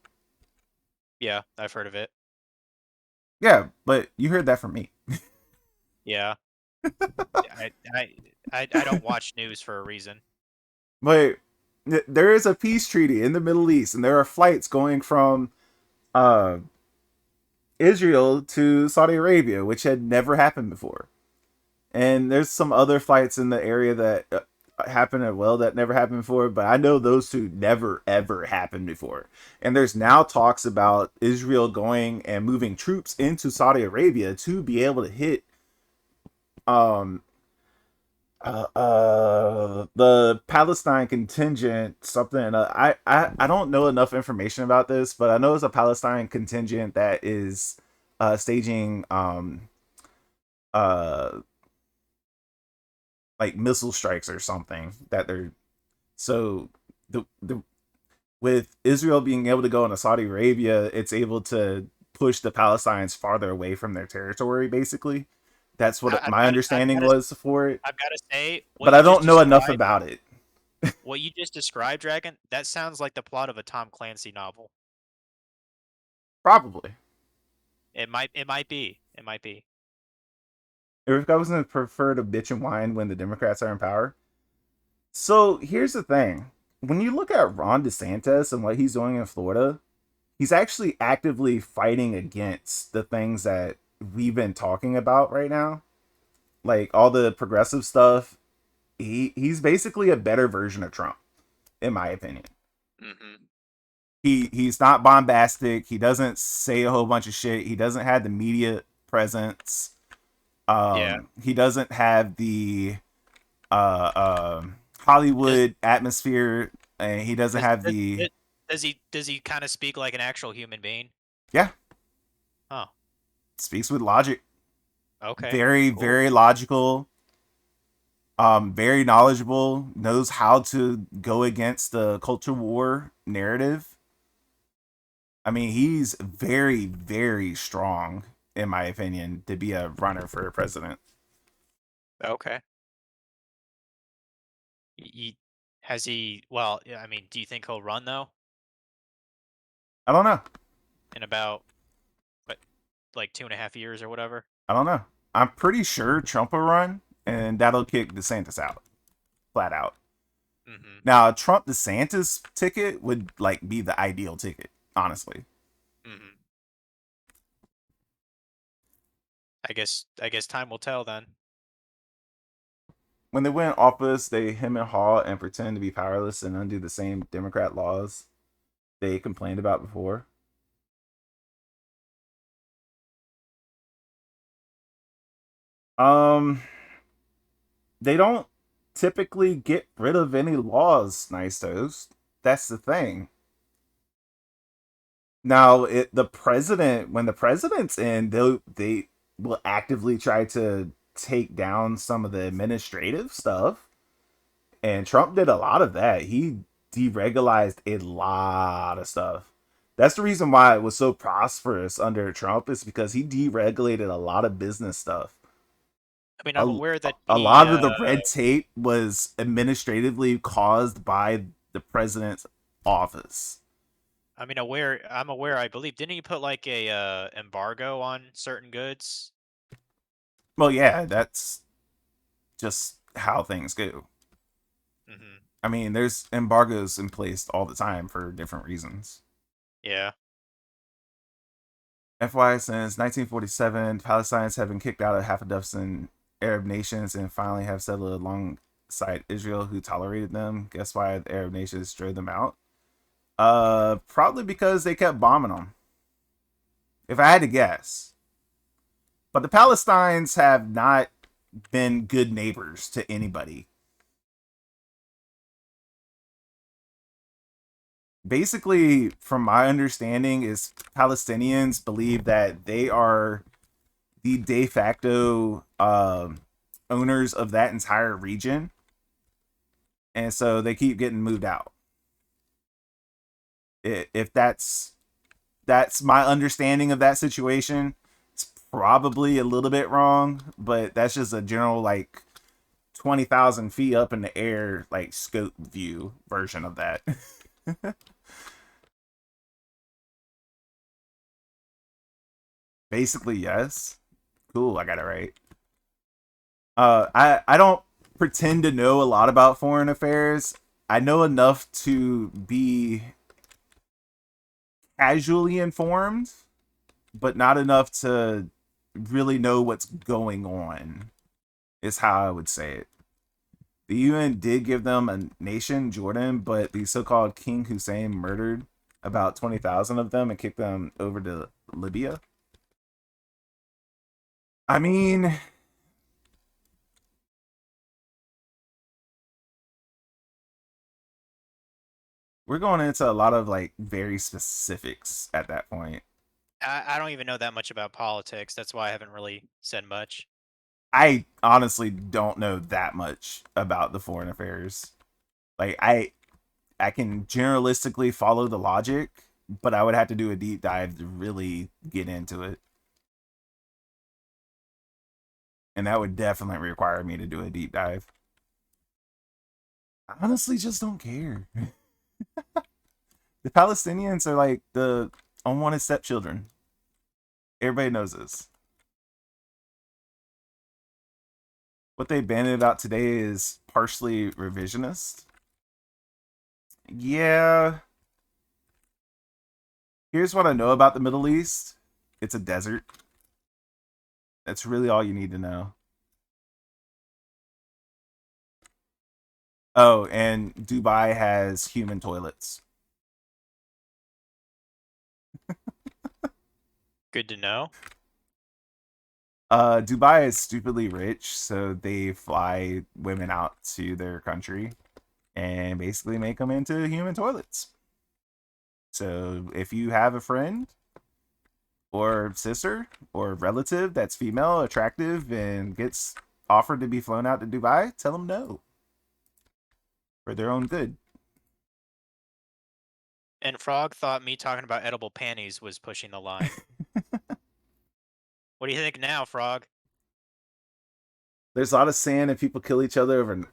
Yeah, I've heard of it. Yeah, but you heard that from me. Yeah, I I I don't watch news for a reason. But there is a peace treaty in the Middle East, and there are flights going from uh, Israel to Saudi Arabia, which had never happened before. And there's some other flights in the area that happened as well that never happened before, but I know those two never ever happened before. And there's now talks about Israel going and moving troops into Saudi Arabia to be able to hit um the Palestine contingent something. I don't know enough information about this, but I know it's a Palestine contingent that is staging uh like missile strikes or something that they're so the with Israel being able to go into Saudi Arabia, it's able to push the Palestinians farther away from their territory. Basically, that's what my understanding was for it. I've got to say, But I don't know enough about it. what you just described, Dragon, that sounds like the plot of a Tom Clancy novel. Probably. It might be. It might be. If I was going to prefer to bitch and whine when the Democrats are in power. So here's the thing: when you look at Ron DeSantis and what he's doing in Florida, he's actually actively fighting against the things that we've been talking about right now, like all the progressive stuff. He's basically a better version of Trump, in my opinion. Mm-hmm. He's not bombastic. He doesn't say a whole bunch of shit. He doesn't have the media presence. Yeah. He doesn't have the Hollywood atmosphere, and he doesn't have the does he kind of speak like an actual human being? yeah. Huh. Speaks with logic. Okay. Very Cool. very logical. Very knowledgeable. Knows how to go against the culture war narrative. I mean, he's very very strong in my opinion to be a runner for president. Okay. Has he? Well, I mean, do you think he'll run though? I don't know. In about what, like 2.5 years or whatever? I don't know. I'm pretty sure Trump will run, and that'll kick DeSantis out, flat out. Mm-hmm. Now, a Trump DeSantis ticket would like be the ideal ticket, honestly. Mm-hmm. I guess time will tell then. when they went in office, they him and haw and pretend to be powerless and undo the same Democrat laws they complained about before. Um, they don't typically get rid of any laws, Nice Toast. That's the thing. Now, the president, when the president's in, they will actively try to take down some of the administrative stuff, and Trump did a lot of that. He deregularized a lot of stuff. That's the reason why it was so prosperous under Trump, is because he deregulated a lot of business stuff. I mean, I'm A, aware that a he. lot of the red tape was administratively caused by the president's office. I mean, aware. I'm aware. I believe didn't he put like a embargo on certain goods? Well, yeah, that's just how things go. Mm-hmm. I mean, there's embargoes in place all the time for different reasons. Yeah. FY, since 1947, Palestinians have been kicked out of half a dozen Arab nations and finally have settled alongside Israel, who tolerated them. Guess why the Arab nations drove them out? Probably because they kept bombing them. If I had to guess. But the Palestinians have not been good neighbors to anybody. Basically, from my understanding, is Palestinians believe that they are the de facto owners of that entire region, and so they keep getting moved out. If that's my understanding of that situation, it's probably a little bit wrong, but that's just a general like 20,000 feet up in the air like scope view version of that. Basically, yes. Cool, I got it right. I don't pretend to know a lot about foreign affairs. I know enough to be casually informed, but not enough to really know what's going on, is how I would say it. The UN did give them a nation, Jordan, but the so called King Hussein murdered about 20,000 of them and kicked them over to Libya. I mean, we're going into a lot of like very specifics at that point. I don't even know that much about politics. That's why I haven't really said much. I honestly don't know that much about the foreign affairs. Like I can generalistically follow the logic, but I would have to do a deep dive to really get into it. And that would definitely require me to do a deep dive. I honestly just don't care. The Palestinians are like the unwanted stepchildren. Everybody knows this. What they banded about today is partially revisionist. Yeah. Here's what I know about the Middle East. It's a desert. That's really all you need to know. Oh, and Dubai has human toilets. Good to know. Dubai is stupidly rich, so they fly women out to their country and basically make them into human toilets. So if you have a friend or sister or relative that's female, attractive, and gets offered to be flown out to Dubai, tell them no for their own good. And Frog thought me talking about edible panties was pushing the line. What do you think now, Frog? There's a lot of sand and people kill each other over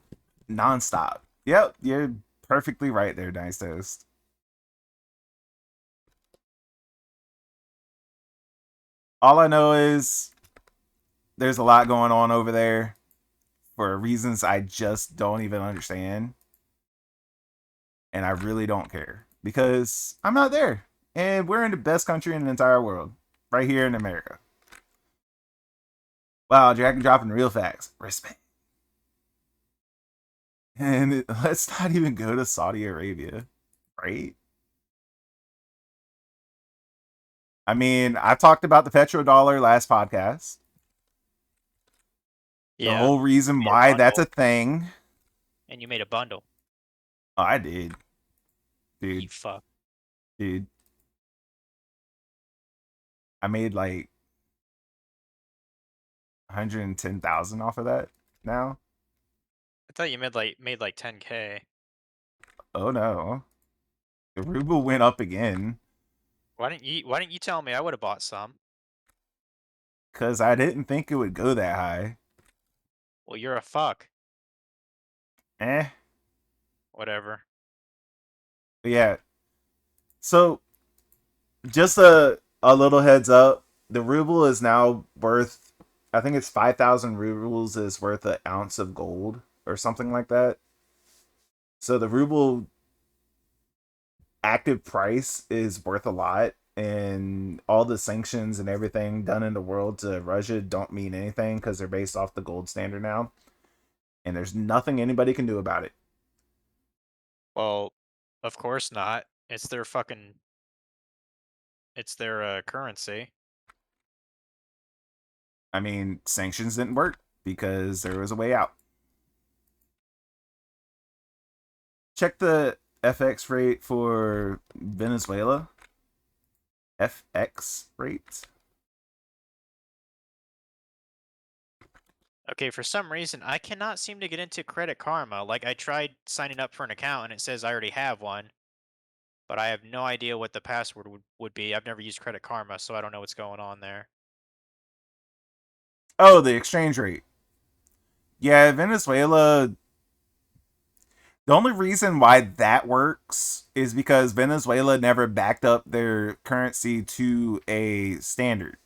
nonstop. Yep, you're perfectly right there, Nice Toast. All I know is there's a lot going on over there for reasons I just don't even understand. And I really don't care because I'm not there. And we're in the best country in the entire world, right here in America. Wow, Jack and dropping real facts. Respect. And let's not even go to Saudi Arabia, right? I mean, I talked about the petrodollar last podcast. The Yeah, whole reason made a why that's bundle, a thing. and you made a bundle. Oh, I did, You dude. fuck. Dude, I made like 110,000 off of that now. I thought you made like 10K. Oh no. The ruble went up again Why didn't you tell me? I would have bought some. because I didn't think it would go that high. Well, you're a fuck. Eh. Whatever. But yeah. So just a little heads up. The ruble is now worth, I think it's 5,000 rubles is worth an ounce of gold or something like that. So the ruble active price is worth a lot, and all the sanctions and everything done in the world to Russia don't mean anything because they're based off the gold standard now, and there's nothing anybody can do about it. Well, of course not. It's their currency. I mean, sanctions didn't work because there was a way out. Check the FX rate for Venezuela. FX rate. Okay, for some reason, I cannot seem to get into Credit Karma. Like, I tried signing up for an account and it says I already have one, but I have no idea what the password would be. I've never used Credit Karma, so I don't know what's going on there. Oh, the exchange rate. Yeah, Venezuela. The only reason why that works is because Venezuela never backed up their currency to a standard.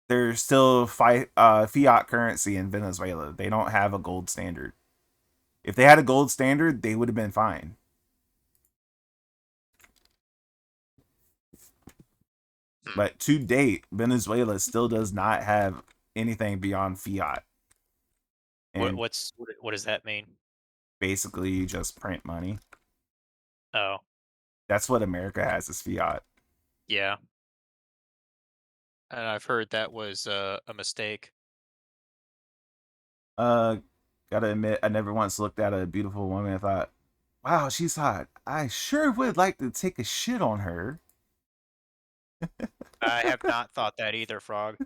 There's still fiat currency in Venezuela. They don't have a gold standard. If they had a gold standard, they would have been fine. But to date, Venezuela still does not have anything beyond fiat. What And what's what does that mean? basically, you just print money. Oh, That's what America has is fiat. yeah. And I've heard that was a mistake. Uh, gotta admit, I never once looked at a beautiful woman and thought, wow, she's hot. I sure would like to take a shit on her. I have not thought that either, Frog.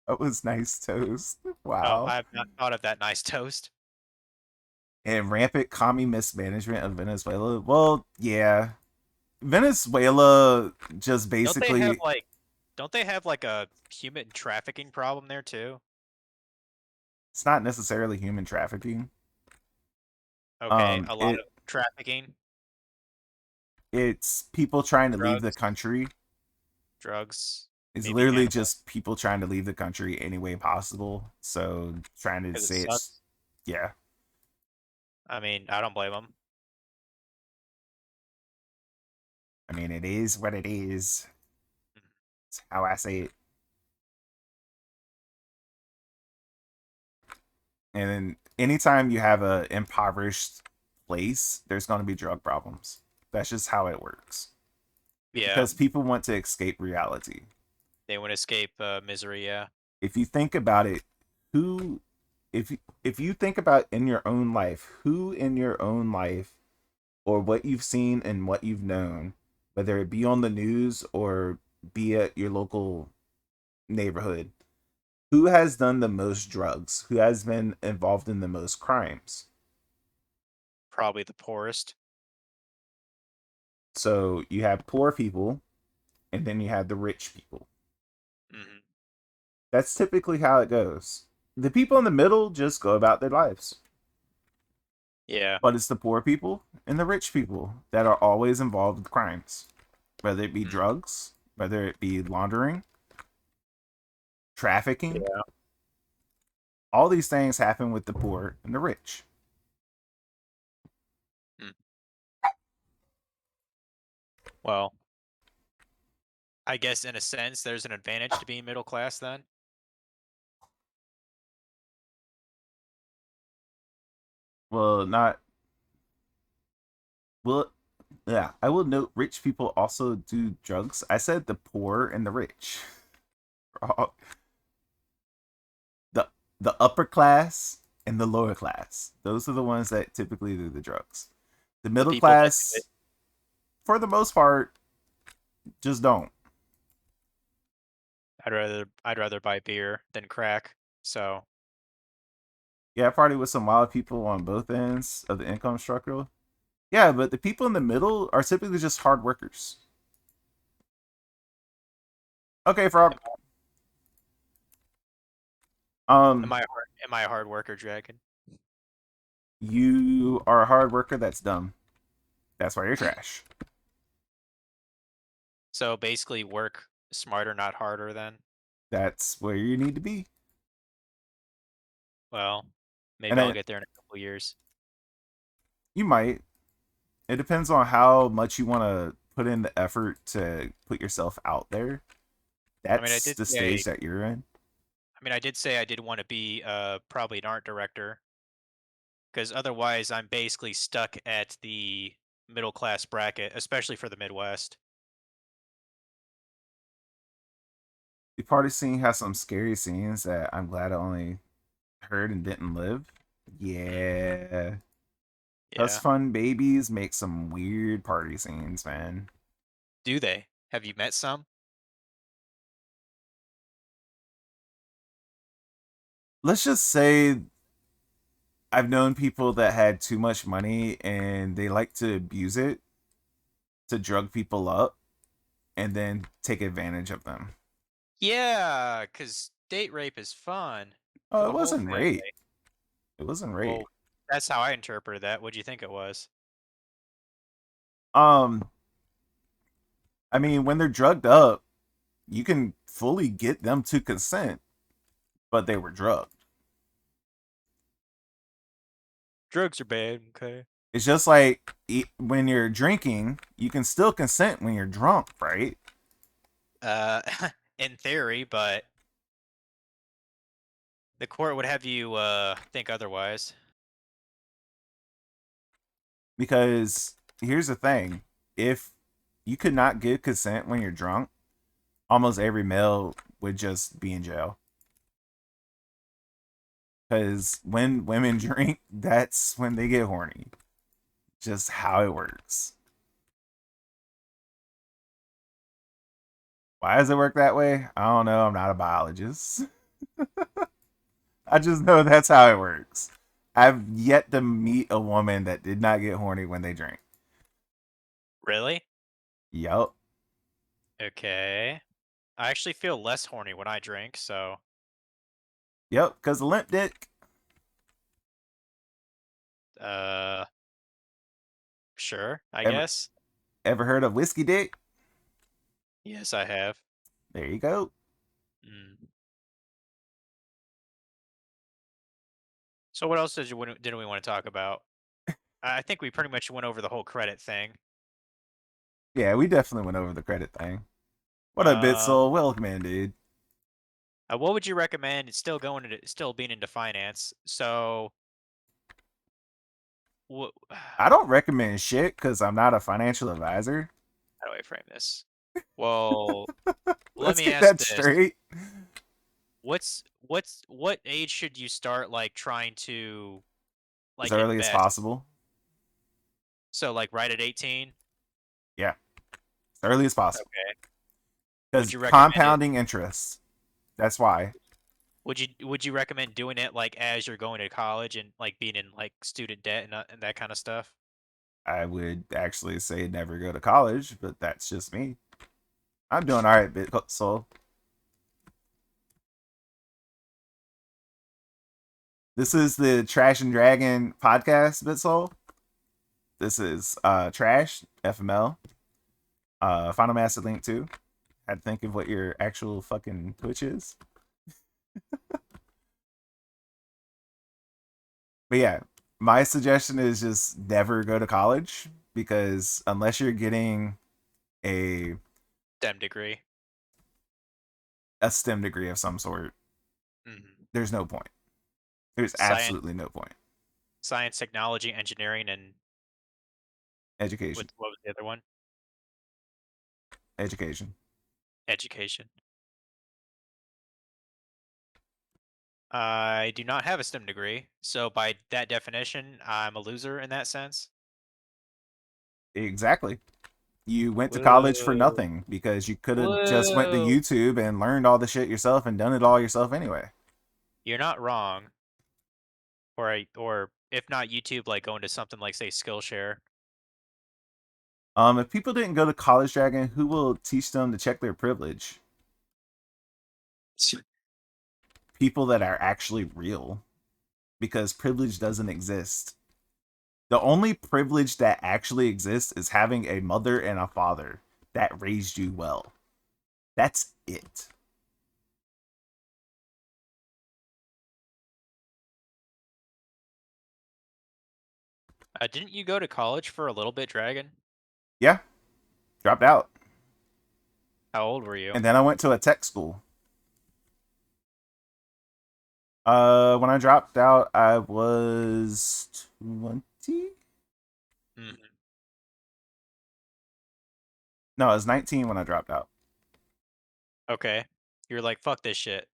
That was nice toast. Oh, Wow. I have not thought of that nice toast. And rampant commie mismanagement of Venezuela. Well, yeah. Venezuela just Don't they have basically, like don't they have like a human trafficking problem there too? it's not necessarily human trafficking. Okay, a lot It of trafficking, it's people trying to leave the drugs, country. drugs, It's maybe literally gambling just people trying to leave the country any way possible. So trying to because it say it's, sucks. yeah. I mean, I don't blame them. I mean, it is what it is. It's how I say it. And then anytime you have a impoverished place, there's going to be drug problems. That's just how it works. Yeah, Because people want to escape reality. they want to escape misery. Yeah. If you think about it, who if you think about in your own life, who in your own life or what you've seen and what you've known, whether it be on the news or be at your local neighborhood, who has done the most drugs? Who has been involved in the most crimes? Probably the poorest. So you have poor people and then you have the rich people. Hmm. That's typically how it goes. The people in the middle just go about their lives. Yeah. But it's the poor people and the rich people that are always involved with crimes, whether it be Mm. drugs, whether it be laundering, trafficking. Yeah. All these things happen with the poor and the rich. Mm. Well, I guess in a sense, there's an advantage to being middle class then. Well, not well. Yeah, I will note rich people also do drugs. I said the poor and the rich. the the upper class and the lower class. Those are the ones that typically do the drugs. The The middle people that do it. class, for the most part, just don't. I'd rather buy beer than crack. So Yeah, I party with some wild people on both ends of the income structure. Yeah, but the people in the middle are typically just hard workers. Okay, Frog. am Um, I a hard worker, Dragon? you are a hard worker that's dumb. That's why you're trash. So basically, work smarter, not harder. Then, That's where you need to be. well, And maybe I'll then get there in a couple years. you might. It depends on how much you want to put in the effort to put yourself out there. I mean, I That's did the say. stage that you're in. I did say I did want to be probably an art director, because otherwise I'm basically stuck at the middle class bracket, especially for the Midwest. The party scene has some scary scenes that I'm glad I only heard and didn't live. Mhm. Yeah. Us Yeah. fun babies make some weird party scenes, man. Do they? Have you met some? Let's just say I've known people that had too much money and they like to abuse it to drug people up and then take advantage of them. Yeah, because date rape is fun for Oh, it the whole wasn't rape. family. It wasn't rape. Well, that's how I interpreted that. What'd you think it was? Um, I mean, when they're drugged up, you can fully get them to consent, but they were drugged. Drugs are bad, okay. It's just like when you're drinking, you can still consent when you're drunk, right? Uh, in theory, but the court would have you think otherwise. Because here's the thing, if you could not give consent when you're drunk, almost every male would just be in jail. Because when women drink, that's when they get horny. Just how it works. Why does it work that way? I don't know. I'm not a biologist. I just know that's how it works. I've yet to meet a woman that did not get horny when they drink. Really? Yup. Okay. I actually feel less horny when I drink, so Yep. Because the limp dick. uh sure, I Ever guess. ever heard of whiskey dick? Yes, I have. There you go. Mm. So what else didn't we want to talk about? I think we pretty much went over the whole credit thing. Yeah, we definitely went over the credit thing. What up, Um, Bitsoul? Welcome in, dude. what would you recommend? It's still being into finance. So, what? I don't recommend shit because I'm not a financial advisor. How do I frame this? Well, let Let's me get ask that this: straight. what age should you start like trying to As like early as invest? possible. So like right at 18. Yeah, as early as possible. Okay. Would Because you recommend it? compounding interest. That's why. Would you recommend doing it like as you're going to college and like being in like student debt and that kind of stuff? I would actually say never go to college, but that's just me. I'm doing all right, Bitsoul. This is the Trash and Dragon podcast, Bitsoul. This is Trash, FML. Final Master Link 2. Had to think of what your actual fucking Twitch is. But yeah, my suggestion is just never go to college because unless you're getting a STEM degree. a STEM degree of some sort, Hmm. there's no point. There's Science absolutely no point. Science, technology, engineering, and Education. what was the other one? Education. Education. I do not have a STEM degree, so by that definition, I'm a loser in that sense. Exactly. You went to college for Whoa. nothing because you could have just went to Whoa. YouTube and learned all the shit yourself and done it all yourself anyway. You're not wrong. Or if not YouTube, like going to something like say Skillshare. If people didn't go to College Dragon, who will teach them to check their privilege? People that are actually real, because privilege doesn't exist. The only privilege that actually exists is having a mother and a father that raised you well. That's it. Didn't you go to college for a little bit, Dragon? Yeah, dropped out. How old were you? And then I went to a tech school. When I dropped out, I was 20. Mhm. No, I was 19 when I dropped out. Okay. You're like, fuck this shit.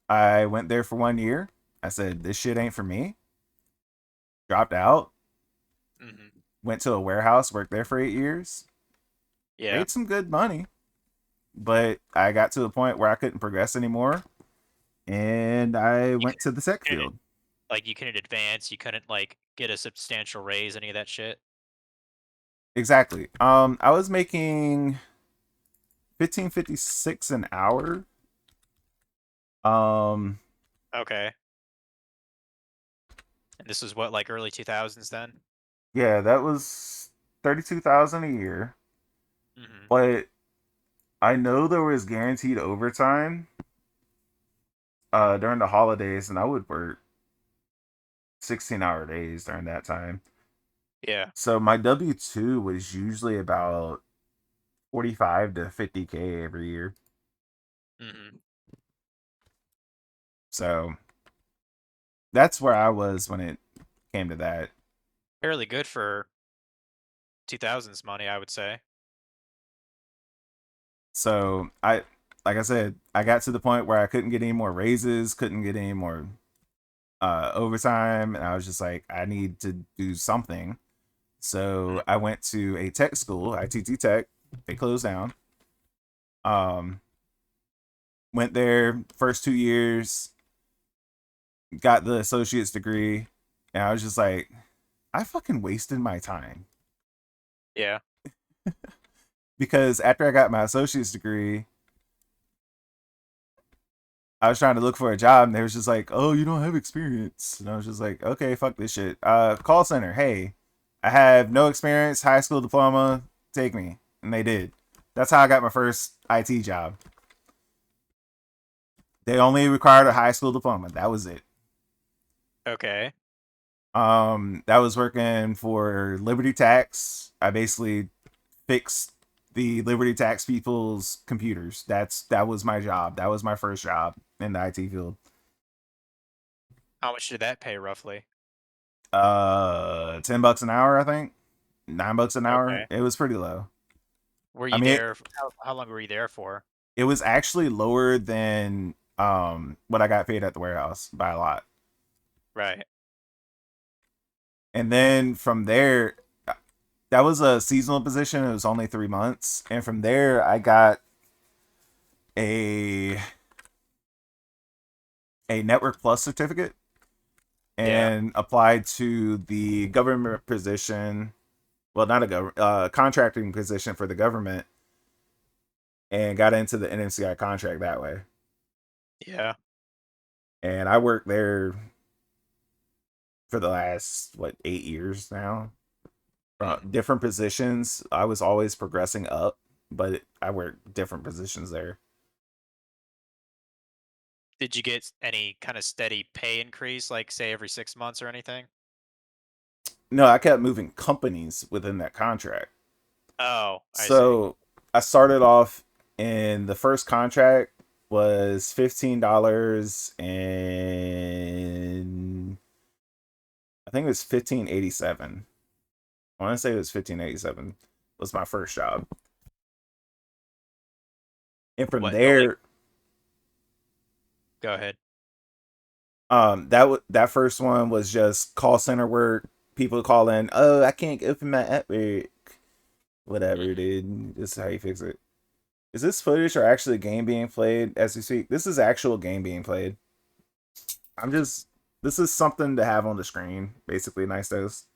I went there for 1 year. I said, this shit ain't for me. Dropped out. Hmm. Went to a warehouse, worked there for 8 years. Yeah. Made some good money. But I got to a point where I couldn't progress anymore. And I You went to the tech couldn't, field. like, you couldn't advance. You couldn't like get a substantial raise, any of that shit. Exactly. I was making 15.56 an hour. Um, Okay. And this was what, like early 2000s then? yeah, that was 32,000 a year. Hmm. But I know there was guaranteed overtime during the holidays, and I would work 16-hour days during that time. Yeah. So my W-2 was usually about 45 to 50K every year. Hmm. So that's where I was when it came to that. Fairly good for 2000s money, I would say. So like I said, I got to the point where I couldn't get any more raises, couldn't get any more overtime, and I was just like, I need to do something. So I went to a tech school, ITT Tech. They closed down. Um, Went there first 2 years, got the associate's degree, and I was just like, I fucking wasted my time. Yeah. Because after I got my associate's degree, I was trying to look for a job, and they was just like, "Oh, you don't have experience," and I was just like, "Okay, fuck this shit." Call center. Hey, I have no experience, high school diploma. Take me, and they did. That's how I got my first IT job. They only required a high school diploma. That was it. Okay. That was working for Liberty Tax. I basically fixed the Liberty Tax people's computers. That was my job. That was my first job in the IT field. How much did that pay roughly? $10 an hour, I think. $9 an hour. Okay. It was pretty low. Were I you mean, there? How long were you there for? it was actually lower than what I got paid at the warehouse by a lot. Right. And then from there, that was a seasonal position. It was only 3 months, and from there, I got a Network Plus certificate Yeah. and applied to the government position. Well, not a government contracting position for the government, and got into the NMCI contract that way. Yeah. And I worked there for the last 8 years now. Mhm. Different positions. I was always progressing up, but I worked different positions there. Did you get any kind of steady pay increase, like say every 6 months or anything? No, I kept moving companies within that contract. Oh, I see. So I started off, and the first contract was $15 and I I think it was 1587. I want to say it was 1587 was my first job. And from What the only? there, Go ahead. that first one was just call center work. People call in, oh, I can't open my Epic. Whatever, Mhm. dude. This is how you fix it. Is this footage or actually a game being played as we speak? This is actual game being played. I'm just. This is something to have on the screen. Basically, nice dose.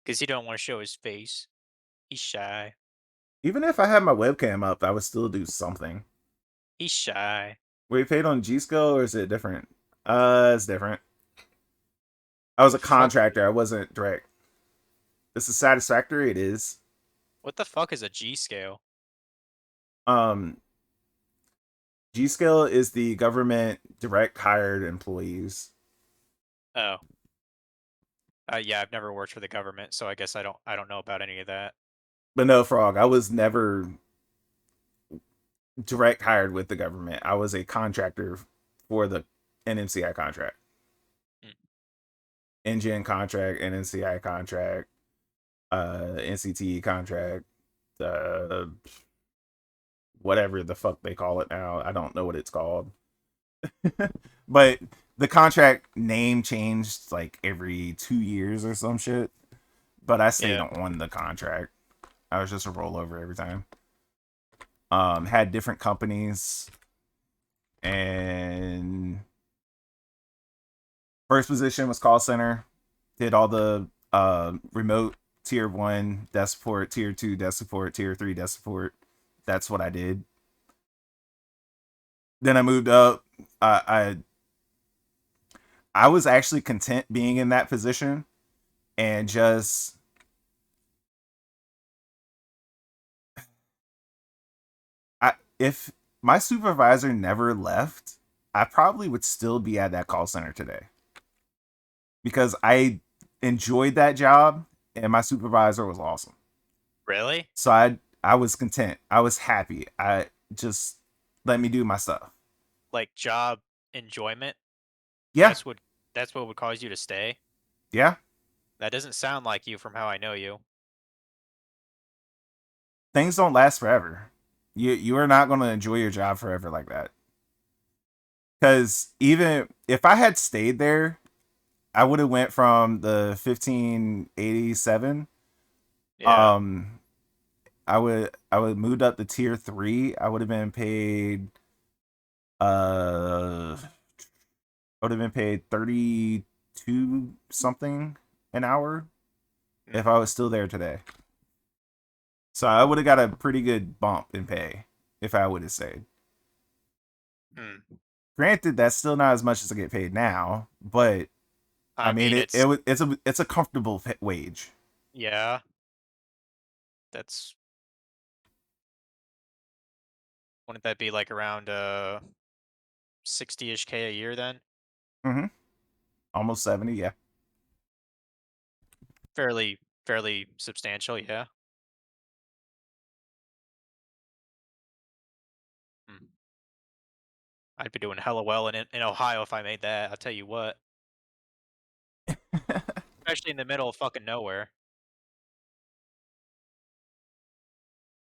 Because he don't want to show his face. He's shy. Even if I had my webcam up, I would still do something. He's shy. Were you paid on G Skill or is it different? It's different. I was a The fuck? contractor. I wasn't direct. This is satisfactory. It is. What the fuck is a G scale? Um, G Skill is the government direct hired employees. Oh. Yeah, I've never worked for the government, so I guess I don't know about any of that. But no, Frog. I was never direct hired with the government. I was a contractor for the NMCI contract, Mm. NGN contract, NNCI contract, NCTE contract, uh, whatever the fuck they call it now. I don't know what it's called. But the contract name changed like every 2 years or some shit. But I stayed Yeah. on the contract. I was just a rollover every time. Had different companies, and first position was call center. Did all the remote tier 1 desk support, tier 2 desk support, tier 3 desk support. That's what I did. Then I moved up. I was actually content being in that position and just if my supervisor never left, I probably would still be at that call center today because I enjoyed that job and my supervisor was awesome. Really? So I was content. I was happy. I just let me do my stuff. Like job enjoyment? Yeah, That's what that's what would cause you to stay? yeah. That doesn't sound like you from how I know you. Things don't last forever. You are not going to enjoy your job forever like that. Because even if I had stayed there, I would have went from the 1587. Yeah. Um, I would moved up to tier 3. I would have been paid. I would have been paid 32 something an hour if I was still there today. So I would have got a pretty good bump in pay if I would have stayed. Hmm. Granted, that's still not as much as I get paid now, but I I mean mean, it was it's a comfortable wage. yeah, that's wouldn't that be like around 60-ish K a year then? Mm-hmm. Almost 70, yeah. Fairly substantial, yeah. Hmm. I'd be doing hella well in Ohio if I made that. I'll tell you what. Especially in the middle of fucking nowhere.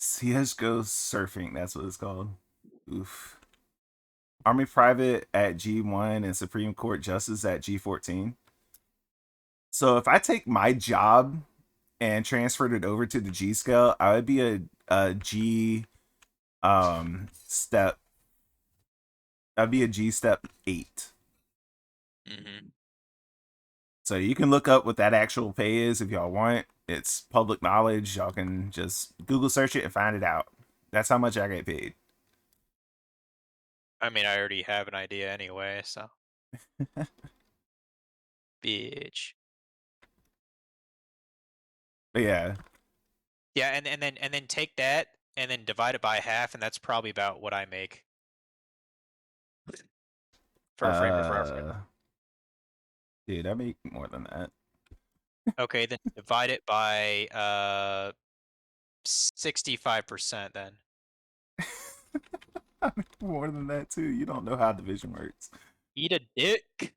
CSGO surfing, that's what it's called. Oof. Army Private at G1 and Supreme Court Justice at G14. So if I take my job and transferred it over to the G scale, I would be a G step. I'd be a G step 8. Hmm. So you can look up what that actual pay is if y'all want. It's public knowledge. Y'all can just Google search it and find it out. That's how much I get paid. I mean, I already have an idea anyway, so. Bitch. But yeah. Yeah, and then take that and then divide it by half, and that's probably about what I make for a frame of reference. Uh dude, I make more than that. Okay, then divide it by 65% then. I make more than that too. You don't know how division works. Eat a dick.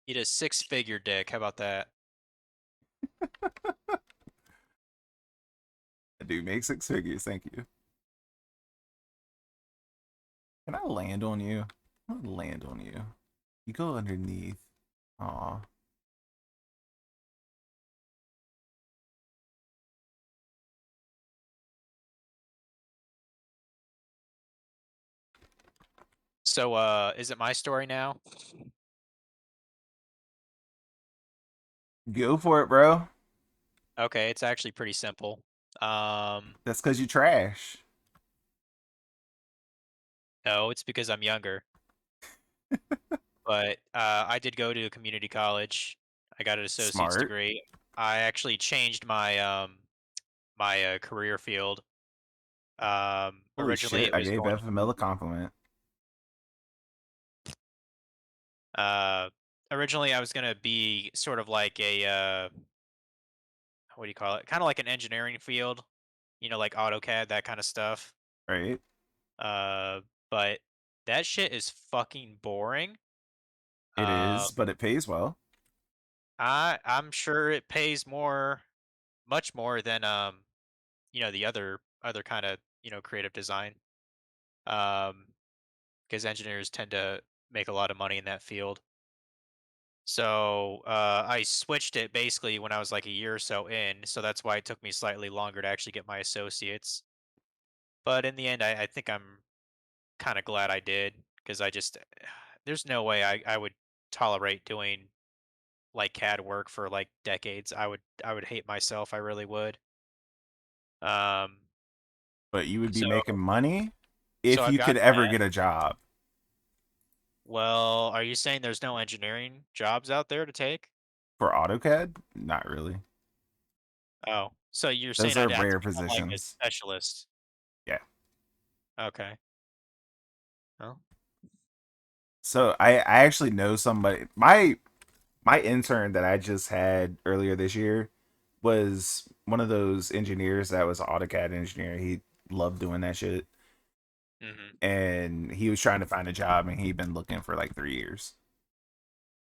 Need a six-figure dick. How about that? I do make 6 figures. Thank you. Can I land on you? I'm gonna land on you. You go underneath. Aw. So, is it my story now? Go for it, bro. Okay, it's actually pretty simple. That's because you trash. No, it's because I'm younger. But I did go to a community college. I got an associate's Smart. degree. I actually changed my career field. Holy Originally, shit, it I was gave going FML to a compliment. uh, originally I was gonna be sort of like a what do you call it? Kind of like an engineering field, like AutoCAD, that kind of stuff. Right? Uh, but that shit is fucking boring. It Uh, is, but it pays well. I'm sure it pays more, much more than the other kind of creative design. Um, because engineers tend to make a lot of money in that field. So I switched it basically when I was like a year or so in, so that's why it took me slightly longer to actually get my associates. But in the end, I think I'm kind of glad I did because I just there's no way I would tolerate doing like CAD work for like decades. I would hate myself. I really would. Um, But you would be so making money so if I've you could gotten ever that. get a job. Well, are you saying there's no engineering jobs out there to take? For AutoCAD? Not really. Oh, so you're Those saying are I'd have to rare become like a positions. specialist? Yeah. Okay. Well, So I actually know somebody. My intern that I just had earlier this year was one of those engineers that was an AutoCAD engineer. He loved doing that shit. hmm And he was trying to find a job and he'd been looking for like 3 years.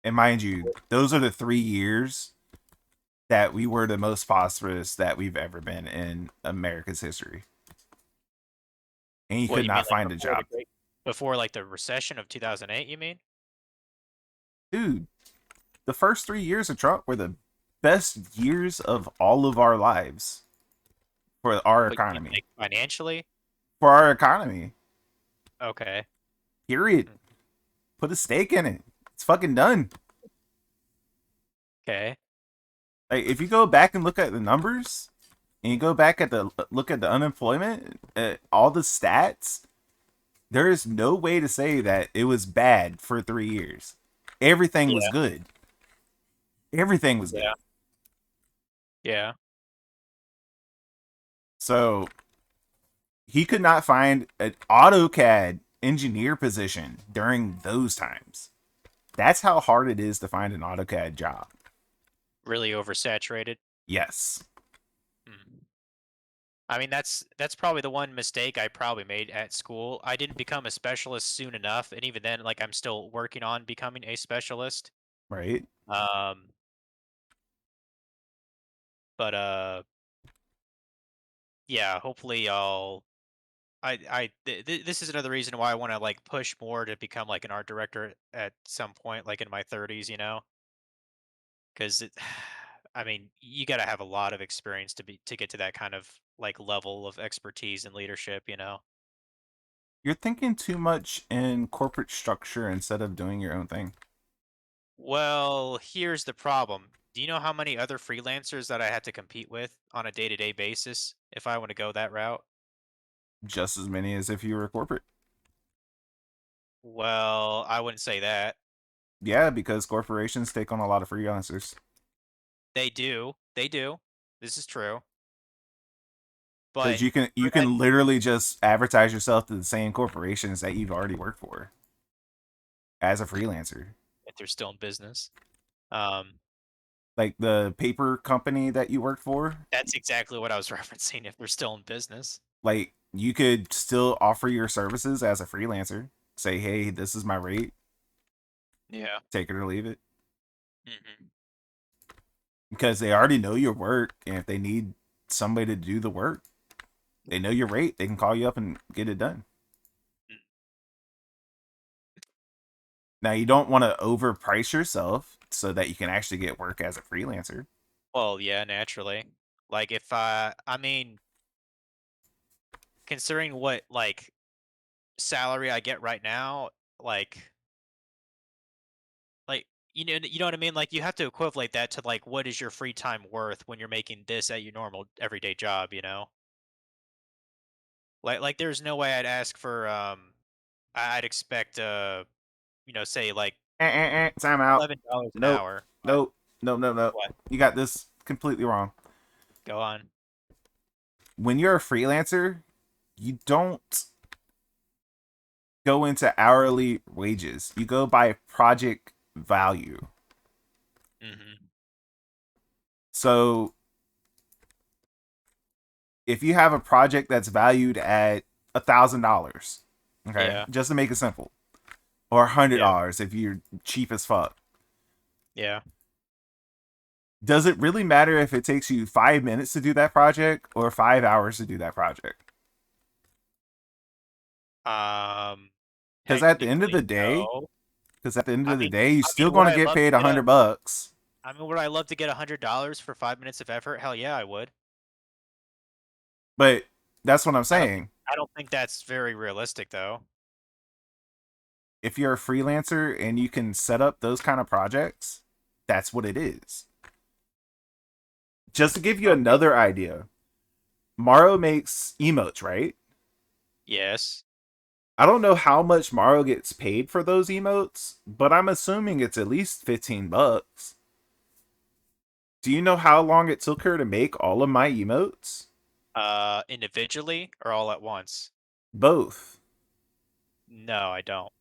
And mind you, those are the 3 years that we were the most prosperous that we've ever been in America's history. And he what could you mean not like find a job. before like the recession of 2008? You mean? Dude, the first 3 years of Trump were the best years of all of our lives for our What you mean economy. like financially? For our economy. Okay. Period. Put a stake in it. It's fucking done. Okay. Like if you go back and look at the numbers and you go back at the look at the unemployment, all the stats, there is no way to say that it was bad for 3 years. Everything was Yeah. good. Everything was good. Yeah. Yeah. So he could not find an AutoCAD engineer position during those times. That's how hard it is to find an AutoCAD job. Really oversaturated. Yes. Hmm. I mean, that's probably the one mistake I probably made at school. I didn't become a specialist soon enough, and even then, like I'm still working on becoming a specialist. Right? Um, but yeah, hopefully this is another reason why I want to like push more to become like an art director at some point, like in my 30s, because I mean, you got to have a lot of experience to get to that kind of like level of expertise and leadership. You're thinking too much in corporate structure instead of doing your own thing. Well, here's the problem. Do you know how many other freelancers that I had to compete with on a day-to-day basis if I want to go that route? Just as many as if you were corporate. Well, I wouldn't say that. Yeah, because corporations take on a lot of freelancers. They do. They do. This is true. Because But you I, can literally just advertise yourself to the same corporations that you've already worked for as a freelancer. if they're still in business. Um, Like the paper company that you work for, that's exactly what I was referencing if they're still in business. like you could still offer your services as a freelancer. Say, hey, this is my rate. Yeah. Take it or leave it. Hmm. because they already know your work, and if they need somebody to do the work, they know your rate. They can call you up and get it done. Now you don't want to overprice yourself so that you can actually get work as a freelancer. Well, yeah, naturally. Like if I mean, considering what like salary I get right now, like you know what I mean? Like you have to equivalent that to like what is your free time worth when you're making this at your normal everyday job, you know? Like there's no way I'd ask for I'd expect say like Time out. $11 an Nope. hour. But Nope. Nope. Nope. Nope. what? You got this completely wrong. Go on. When you're a freelancer, you don't go into hourly wages. You go by project value. Mhm. So if you have a project that's valued at $1,000, okay, Yeah. just to make it simple, or Yeah. $100 if you're cheap as fuck, Yeah. does it really matter if it takes you 5 minutes to do that project or 5 hours to do that project? Um Because at the end of Technically the day, no. because at the end I of the mean day, you're I mean still would gonna I get love to paid a get a hundred bucks. I mean would I love to get $100 for 5 minutes of effort? Hell yeah, I would. But that's what I'm I don't think saying. I don't think that's very realistic though. If you're a freelancer and you can set up those kind of projects, that's what it is. Just to give you Okay. another idea, Maro makes emotes, right? Yes. I don't know how much Maro gets paid for those emotes, but I'm assuming it's at least $15. Do you know how long it took her to make all of my emotes? Individually or all at once? Both. No, I don't.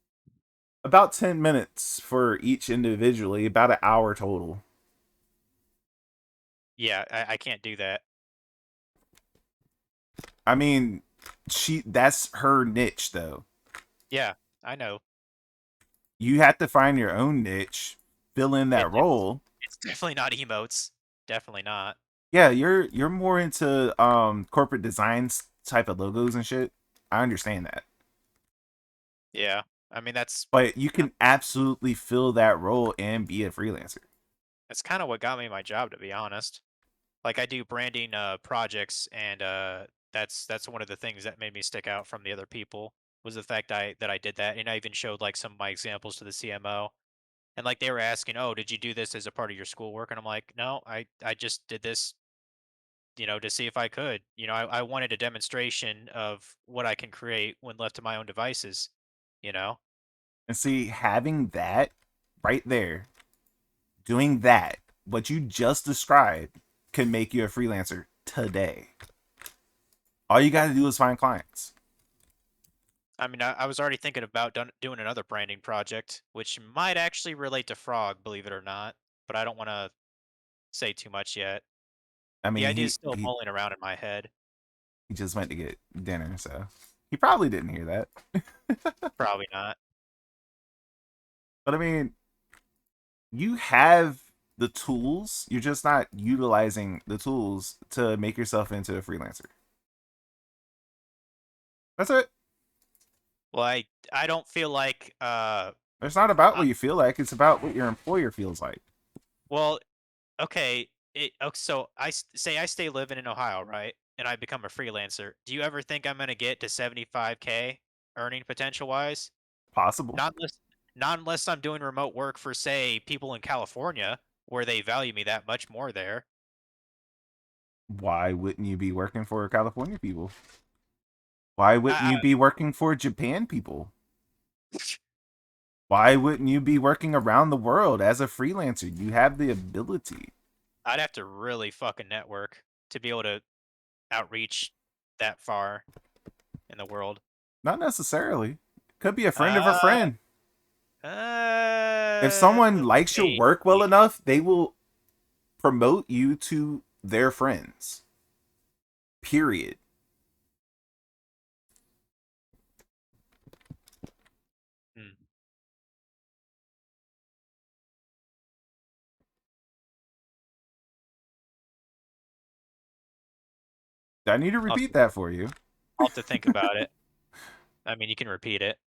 About 10 minutes for each individually, about an hour total. Yeah, I can't do that. I mean, that's her niche though. Yeah, I know. You have to find your own niche, fill in that It's role. it's definitely not emotes. Definitely not. Yeah, you're more into corporate designs type of logos and shit. I understand that. Yeah. I mean But you can absolutely fill that role and be a freelancer. that's kind of what got me my job, to be honest. Like I do branding projects, and that's one of the things that made me stick out from the other people was the fact I did that, and I even showed like some of my examples to the CMO, and like they were asking, "Oh, did you do this as a part of your schoolwork?" And I'm like, "No, I just did this, to see if I could. I wanted a demonstration of what I can create when left to my own devices, you know." And see, having that right there, doing that, what you just described, can make you a freelancer today. All you got to do is find clients. I mean, I was already thinking about doing another branding project, which might actually relate to Frog, believe it or not, but I don't want to say too much yet. I The mean, idea is still mulling around in my head. he just went to get dinner, so he probably didn't hear that. Probably not. But I mean, you have the tools. You're just not utilizing the tools to make yourself into a freelancer. That's it. Well, I don't feel like It's not about I, what you feel like. It's about what your employer feels like. well, okay, so say I stay living in Ohio, right? And I become a freelancer. Do you ever think I'm going to get to 75K earning potential wise? Possible. Not unless not unless I'm doing remote work for say people in California where they value me that much more there. Why wouldn't you be working for California people? Why wouldn't I, you be working for Japan people? Why wouldn't you be working around the world as a freelancer? You have the ability. I'd have to really fucking network to be able to outreach that far in the world. Not necessarily. Could be a friend of a Uh, friend. If someone likes your work well maybe. enough, they will promote you to their friends. Period. Hmm. Do I need to repeat that for you? I'll have to think about it. I mean, you can repeat it.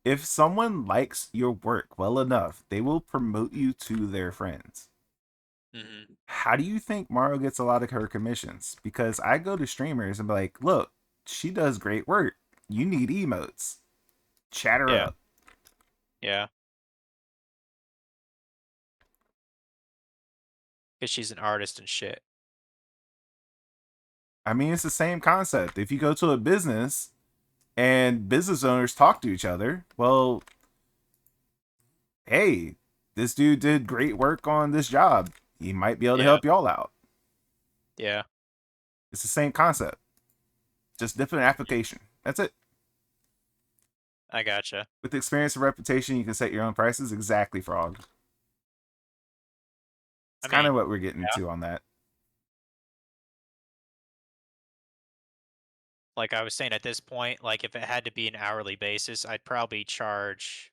If someone likes your work well enough, they will promote you to their friends. Hmm. How do you think Mario gets a lot of her commissions? Because I go to streamers and be like, look, she does great work. You need emotes. Chat her Yeah. up. Yeah. Because she's an artist and shit. I mean, it's the same concept. If you go to a business and business owners talk to each other, well, hey, this dude did great work on this job. He might be able to Yeah. help y'all out. Yeah. It's the same concept, just different application. That's it. I gotcha. With experience and reputation, you can set your own prices. Exactly, Frog. It's I kind of mean, what we're getting yeah. to on that. Like I was saying at this point, like if it had to be an hourly basis, I'd probably charge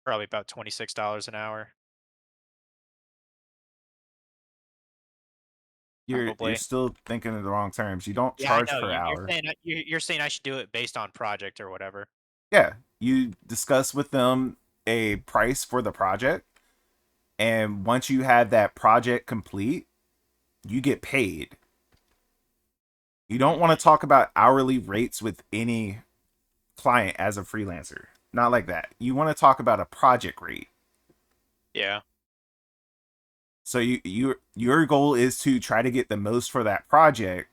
probably about $26 an hour. You're Probably. still thinking of the wrong terms. You don't Yeah, I charge know. per You're hour. saying you're saying I should do it based on project or whatever. Yeah, you discuss with them a price for the project, and once you have that project complete, you get paid. You don't want to Hmm. talk about hourly rates with any client as a freelancer. Not like that. You want to talk about a project rate. Yeah. So your goal is to try to get the most for that project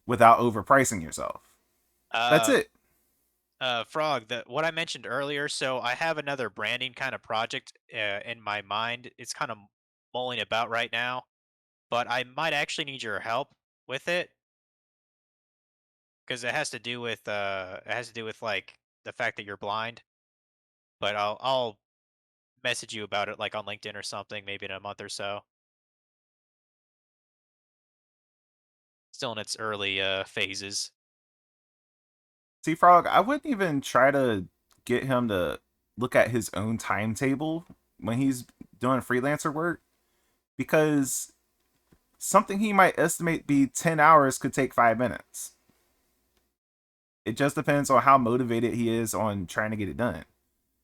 without overpricing yourself. That's Uh, it. Frog, what I mentioned earlier. So I have another branding kind of project in my mind. It's kind of mulling about right now, but I might actually need your help with it because it has to do with like the fact that you're blind. But I'll message you about it like on LinkedIn or something, maybe in a month or so. Still in its early phases. See, Frog, I wouldn't even try to get him to look at his own timetable when he's doing freelancer work because something he might estimate be 10 hours could take 5 minutes. It just depends on how motivated he is on trying to get it done.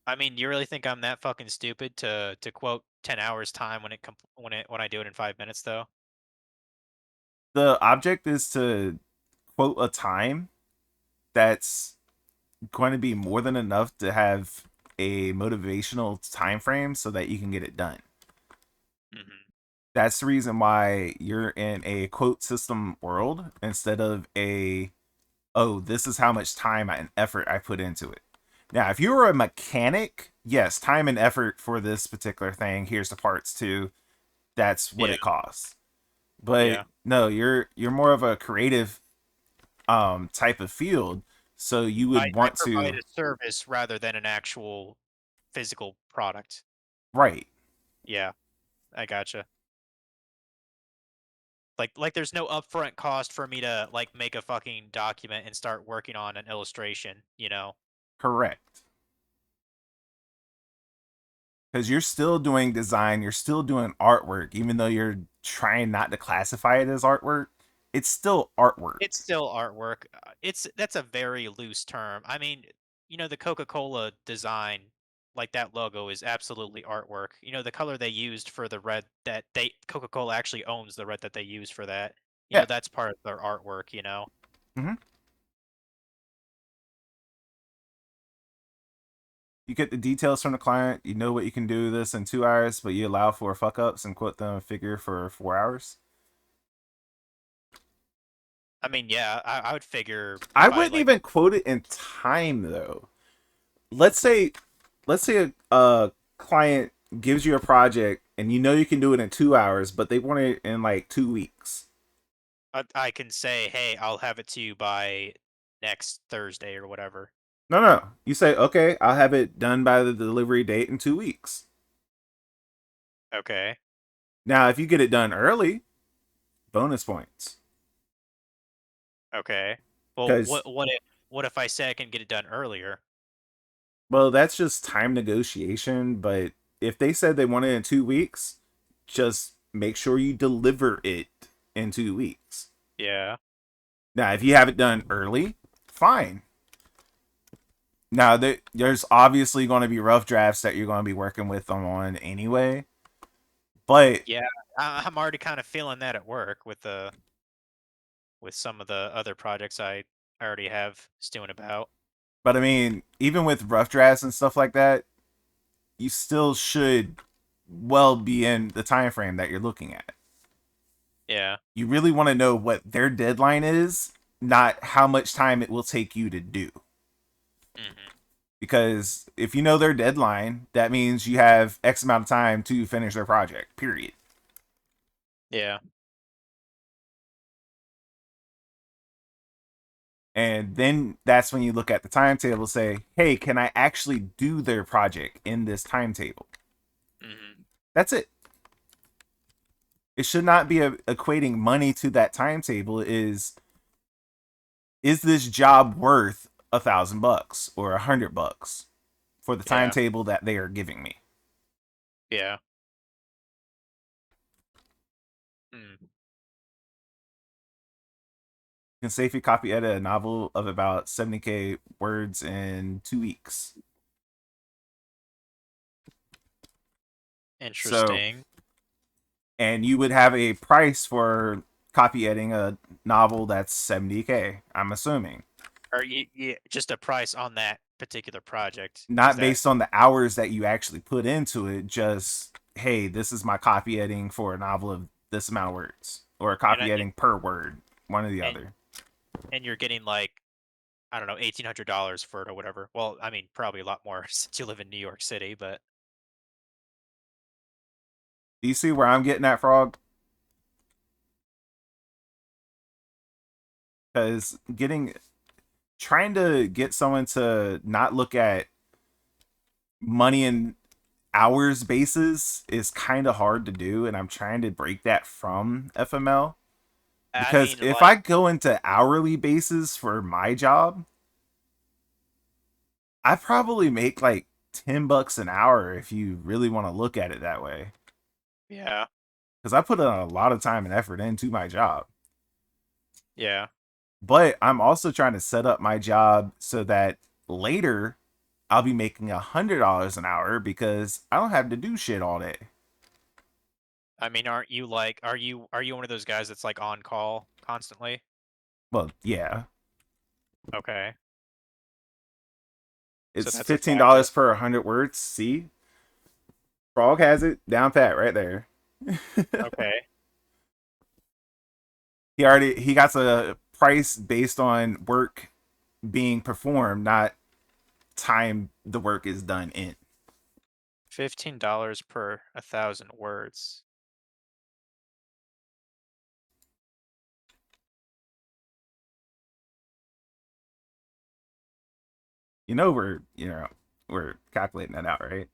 I mean, you really think I'm that fucking stupid to quote 10 hours time when I do it in 5 minutes though? The object is to quote a time that's going to be more than enough to have a motivational time frame so that you can get it done. Hmm. That's the reason why you're in a quote system world instead of a, oh, this is how much time and effort I put into it. Now, if you were a mechanic, yes, time and effort for this particular thing, here's the parts too. That's what Yeah, it costs. But yeah. no, you're more of a creative type of field, so you would I want provide to, a service rather than an actual physical product. right. Yeah, I gotcha. Like there's no upfront cost for me to like make a fucking document and start working on an illustration, you know? Correct. Because you're still doing design, you're still doing artwork, even though you're trying not to classify it as artwork. It's still artwork. It's still artwork. That's a very loose term. I mean, the Coca-Cola design, like that logo is absolutely artwork. The color they used for the red that they Coca-Cola actually owns the red that they use for that. Yeah. That's part of their artwork. Hmm. You get the details from the client. You know what you can do this in 2 hours, but you allow for fuck ups and quote them a figure for 4 hours. I mean, yeah, I would figure I if I wouldn't like even quote it in time though. Let's say, let's say a client gives you a project and you know you can do it in 2 hours, but they want it in like 2 weeks. I can say, "Hey, I'll have it to you by next Thursday or whatever." No, no. You say, okay, I'll have it done by the delivery date in 2 weeks. Okay. Now, if you get it done early, bonus points. Okay. Well, Because, what if I say I can get it done earlier? well, that's just time negotiation. But if they said they want it in 2 weeks, just make sure you deliver it in 2 weeks. Yeah. Now, if you have it done early, fine. Now, there's obviously going to be rough drafts that you're going to be working with them on anyway. But Yeah. I'm already kind of feeling that at work with some of the other projects I already have stewing about. I mean, even with rough drafts and stuff like that, you still should well be in the time frame that you're looking at. Yeah. You really want to know what their deadline is, not how much time it will take you to do. Hmm. Because if you know their deadline, that means you have X amount of time to finish their project, period. Yeah. And then that's when you look at the timetable, say, hey, can I actually do their project in this timetable? Hmm. That's it. It should not be equating money to that timetable. Is this job worth $1,000 or $100 for the Yeah. timetable that they are giving me? Yeah. Mm. You can safely copy edit a novel of about 70K words in 2 weeks. So, Interesting. and you would have a price for copy editing a novel that's 70K, I'm assuming. Or just a price on that particular project. Is Not that based on the hours that you actually put into it, just, hey, this is my copy editing for a novel of this amount of words, or a and copy editing per word, one or the and other. and you're getting like, I don't know, $1,800 for it or whatever. Well, I mean, probably a lot more since you live in New York City, but Do you see where I'm getting at, Frog? Because trying to get someone to not look at money and hours basis is kind of hard to do, and I'm trying to break that from FML. I Because mean, if like, I go into hourly basis for my job, I probably make like $10 an hour if you really want to look at it that way. yeah, Because I put a lot of time and effort into my job. yeah. But I'm also trying to set up my job so that later I'll be making $100 an hour because I don't have to do shit all day. I mean, aren't you like, are you one of those guys that's like on call constantly? Well, yeah, Okay, so it's that's a fifteen factor. dollars per 100 words. See, Frog has it down pat right there. Okay, He got a price based on work being performed, not time the work is done in. $15 per 1,000 words. We're calculating that out, right?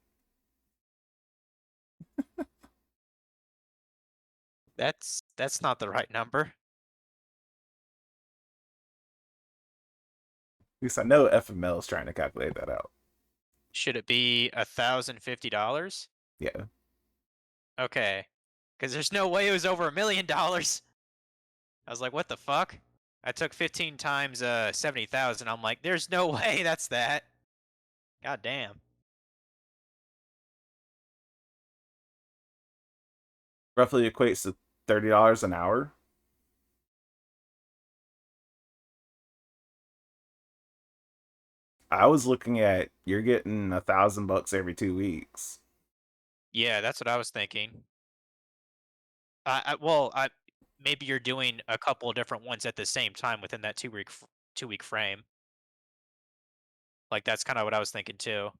That's not the right number. At least I know FML is trying to calculate that out. Should it be $1,050? Yeah. Okay, because there's no way it was over $1,000,000. I was like, what the fuck? I took 15 times 70,000. I'm like, there's no way that's that. God damn. Roughly equates to $30 an hour. I was looking at you're getting $1,000 every 2 weeks. Yeah, that's what I was thinking. Well, maybe you're doing a couple of different ones at the same time within that 2 week frame. Like that's kind of what I was thinking too.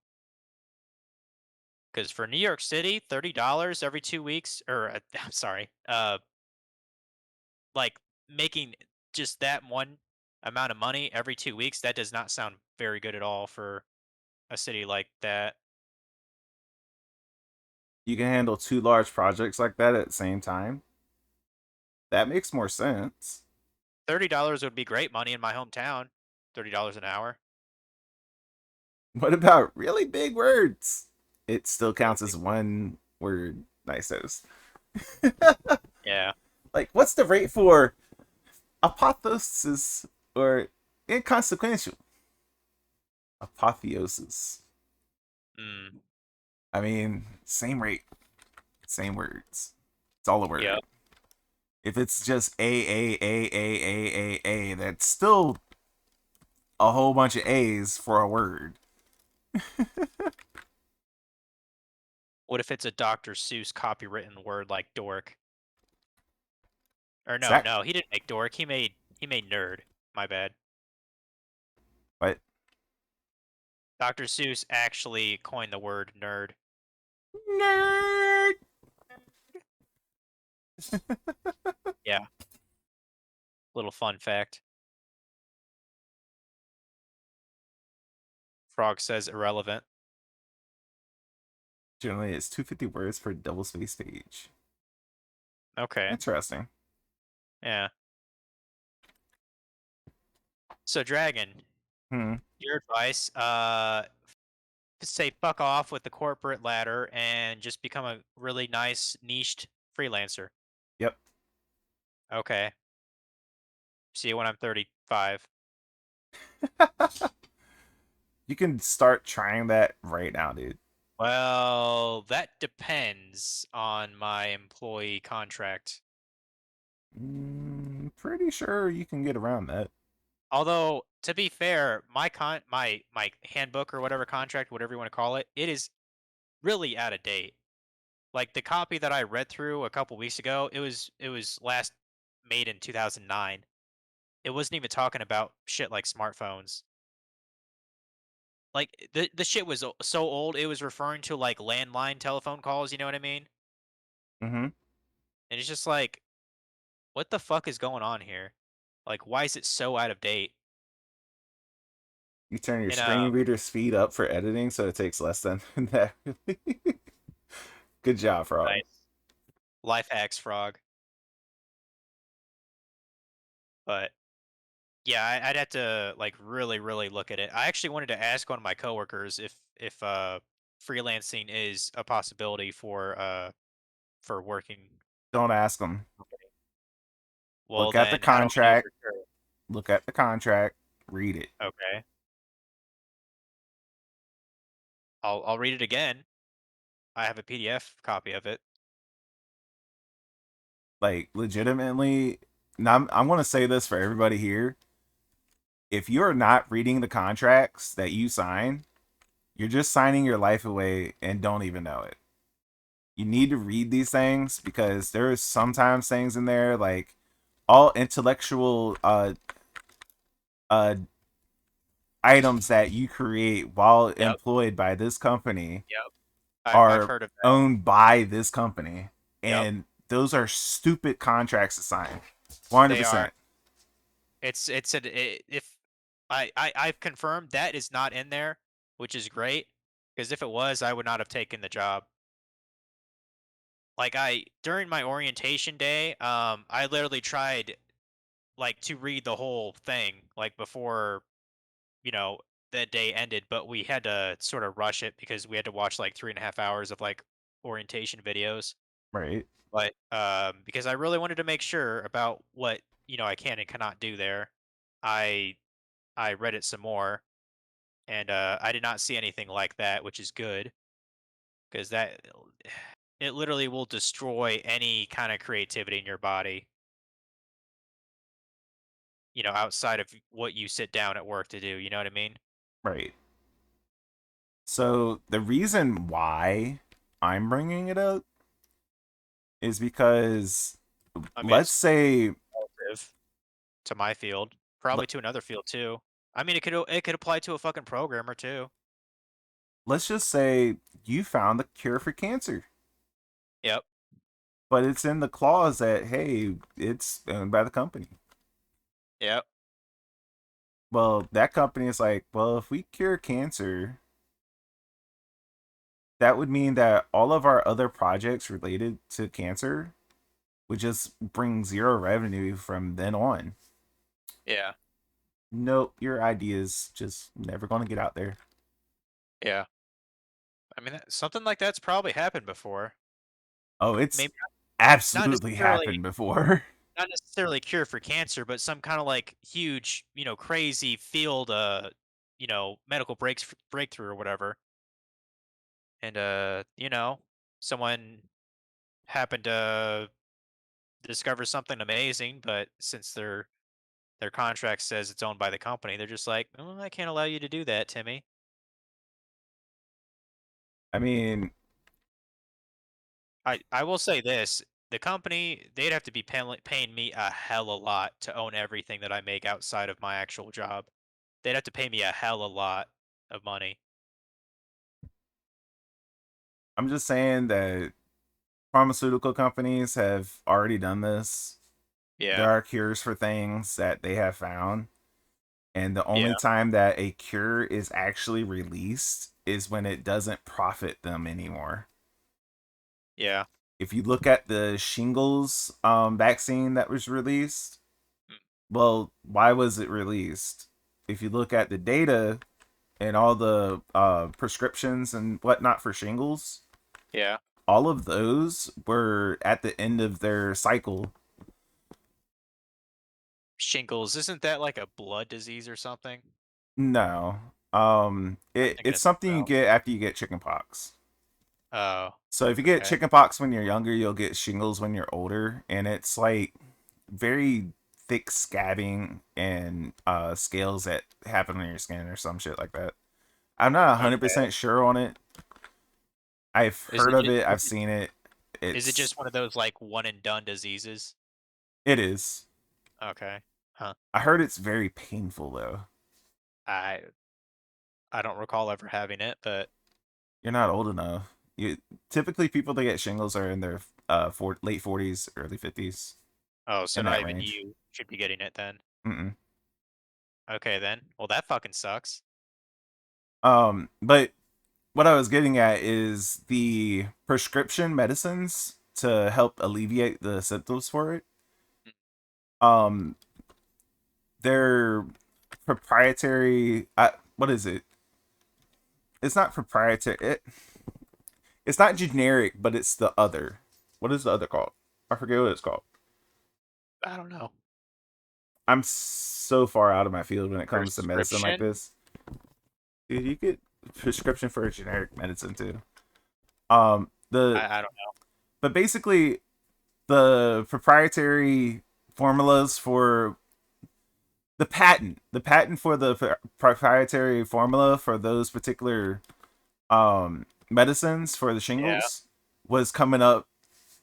Because for New York City, $30 every 2 weeks, or I'm sorry, like making just that one amount of money every 2 weeks, that does not sound very good at all for a city like that. You can handle two large projects like that at the same time. That makes more sense. $30 would be great money in my hometown. $30 an hour. What about really big words? It still Really counts big. as one word. Nice. Yeah. Like, what's the rate for apotheosis or inconsequential? Apotheosis. Mm. I mean, same rate, same words. It's all a Yep. word. If it's just a, that's still a whole bunch of A's for a word. What if it's a Dr. Seuss copywritten word like dork? Or no, Zach, no, he didn't make dork. He made nerd. My bad. what? Dr. Seuss actually coined the word nerd. Nerd. Yeah. Little fun fact. Frog says irrelevant. Generally, it's 250 words per double space page. Okay. Interesting. Yeah. So Dragon, Hmm. your advice, say fuck off with the corporate ladder and just become a really nice niched freelancer. Yep. Okay. See you when I'm 35. You can start trying that right now, dude. Well, that depends on my employee contract. Pretty sure you can get around that. Although, to be fair, my handbook or whatever contract, whatever you want to call it, it is really out of date. Like the copy that I read through a couple weeks ago, it was last made in 2009. It wasn't even talking about shit like smartphones. Like the shit was so old, it was referring to like landline telephone calls, you know what I mean? Mm-hmm. And it's just like, what the fuck is going on here? Like, why is it so out of date? You turn your And screen reader speed up for editing so it takes less than that. Good job, Frog. nice life hacks, frog. But yeah, I'd have to like really, really look at it. I actually wanted to ask one of my coworkers if freelancing is a possibility for working. Don't ask them. Well, Look at the then how do I know contract. for sure? Look at the contract. Read it. Okay, I'll read it again. I have a PDF copy of it. Like legitimately. Now, I'm going to say this for everybody here. If you're not reading the contracts that you sign, you're just signing your life away and don't even know it. You need to read these things because there's sometimes things in there like all intellectual uh items that you create while Yep, employed by this company yep. I've are heard of that. owned by this company, Yep, and those are stupid contracts to sign. they are. 100%. If I've confirmed that is not in there, which is great because if it was, I would not have taken the job. Like I during my orientation day, I literally tried like to read the whole thing like before you know that day ended, but we had to sort of rush it because we had to watch like 3.5 hours of like orientation videos. Right. But because I really wanted to make sure about what I can and cannot do there, I I read it some more, and I did not see anything like that, which is good because that it literally will destroy any kind of creativity in your body. Outside of what you sit down at work to do. You know what I mean? Right. So the reason why I'm bringing it up is because I mean, let's it's say relative to my field, let, probably to another field too. I mean, it could apply to a fucking programmer too. let's just say you found the cure for cancer, Yep. but it's in the clause that hey, it's owned by the company. Yep. Well, that company is like, well, if we cure cancer, that would mean that all of our other projects related to cancer would just bring zero revenue from then on. Yeah. Nope, your idea is just never going to get out there. Yeah. I mean, something like that's probably happened before. Oh, it's Maybe. not absolutely necessarily happened before. not necessarily cure for cancer, but some kind of like huge, crazy field, medical breakthrough or whatever. And someone happened to discover something amazing, but since their contract says it's owned by the company, they're just like, "Oh, I can't allow you to do that, Timmy." I mean, I will say this: the company, they'd have to be paying me a hell a lot to own everything that I make outside of my actual job. They'd have to pay me a hell a lot of money. I'm just saying that pharmaceutical companies have already done this. There Yeah, are cures for things that they have found, and the only yeah, time that a cure is actually released is when it doesn't profit them anymore. yeah. If you look at the shingles vaccine that was released, Mm, well, why was it released? If you look at the data and all the prescriptions and whatnot for shingles, yeah. all of those were at the end of their cycle. Shingles, isn't that like a blood disease or something? No, I'm thinking it's of something something you else. get after you get chickenpox. Oh, So if you get okay. chickenpox when you're younger, you'll get shingles when you're older, and it's like very thick scabbing and scales that happen on your skin or some shit like that. I'm not Okay. 100% sure on it. I've Is heard it of just it. I've seen it. is it It's just one of those like one and done diseases? it is. Okay. Huh. I heard it's very painful though. I I don't recall ever having it, but You're not old enough. You typically people that get shingles are in their late 40s, early 50s, oh, so in not that even range. you should be getting it then. Mm-mm. Okay then. Well, that fucking sucks. But what I was getting at is the prescription medicines to help alleviate the symptoms for it. Mm, Um, they're proprietary. What is it? It's not proprietary. It's not generic, but it's the other. What is the other called? I forget what it's called. I don't know. I'm so far out of my field when it comes to medicine like Prescription? this. Dude, you get prescription for a generic medicine too. The I don't know. but basically the proprietary formulas for the patent for the proprietary formula for those particular medicines for the Yeah. shingles was coming up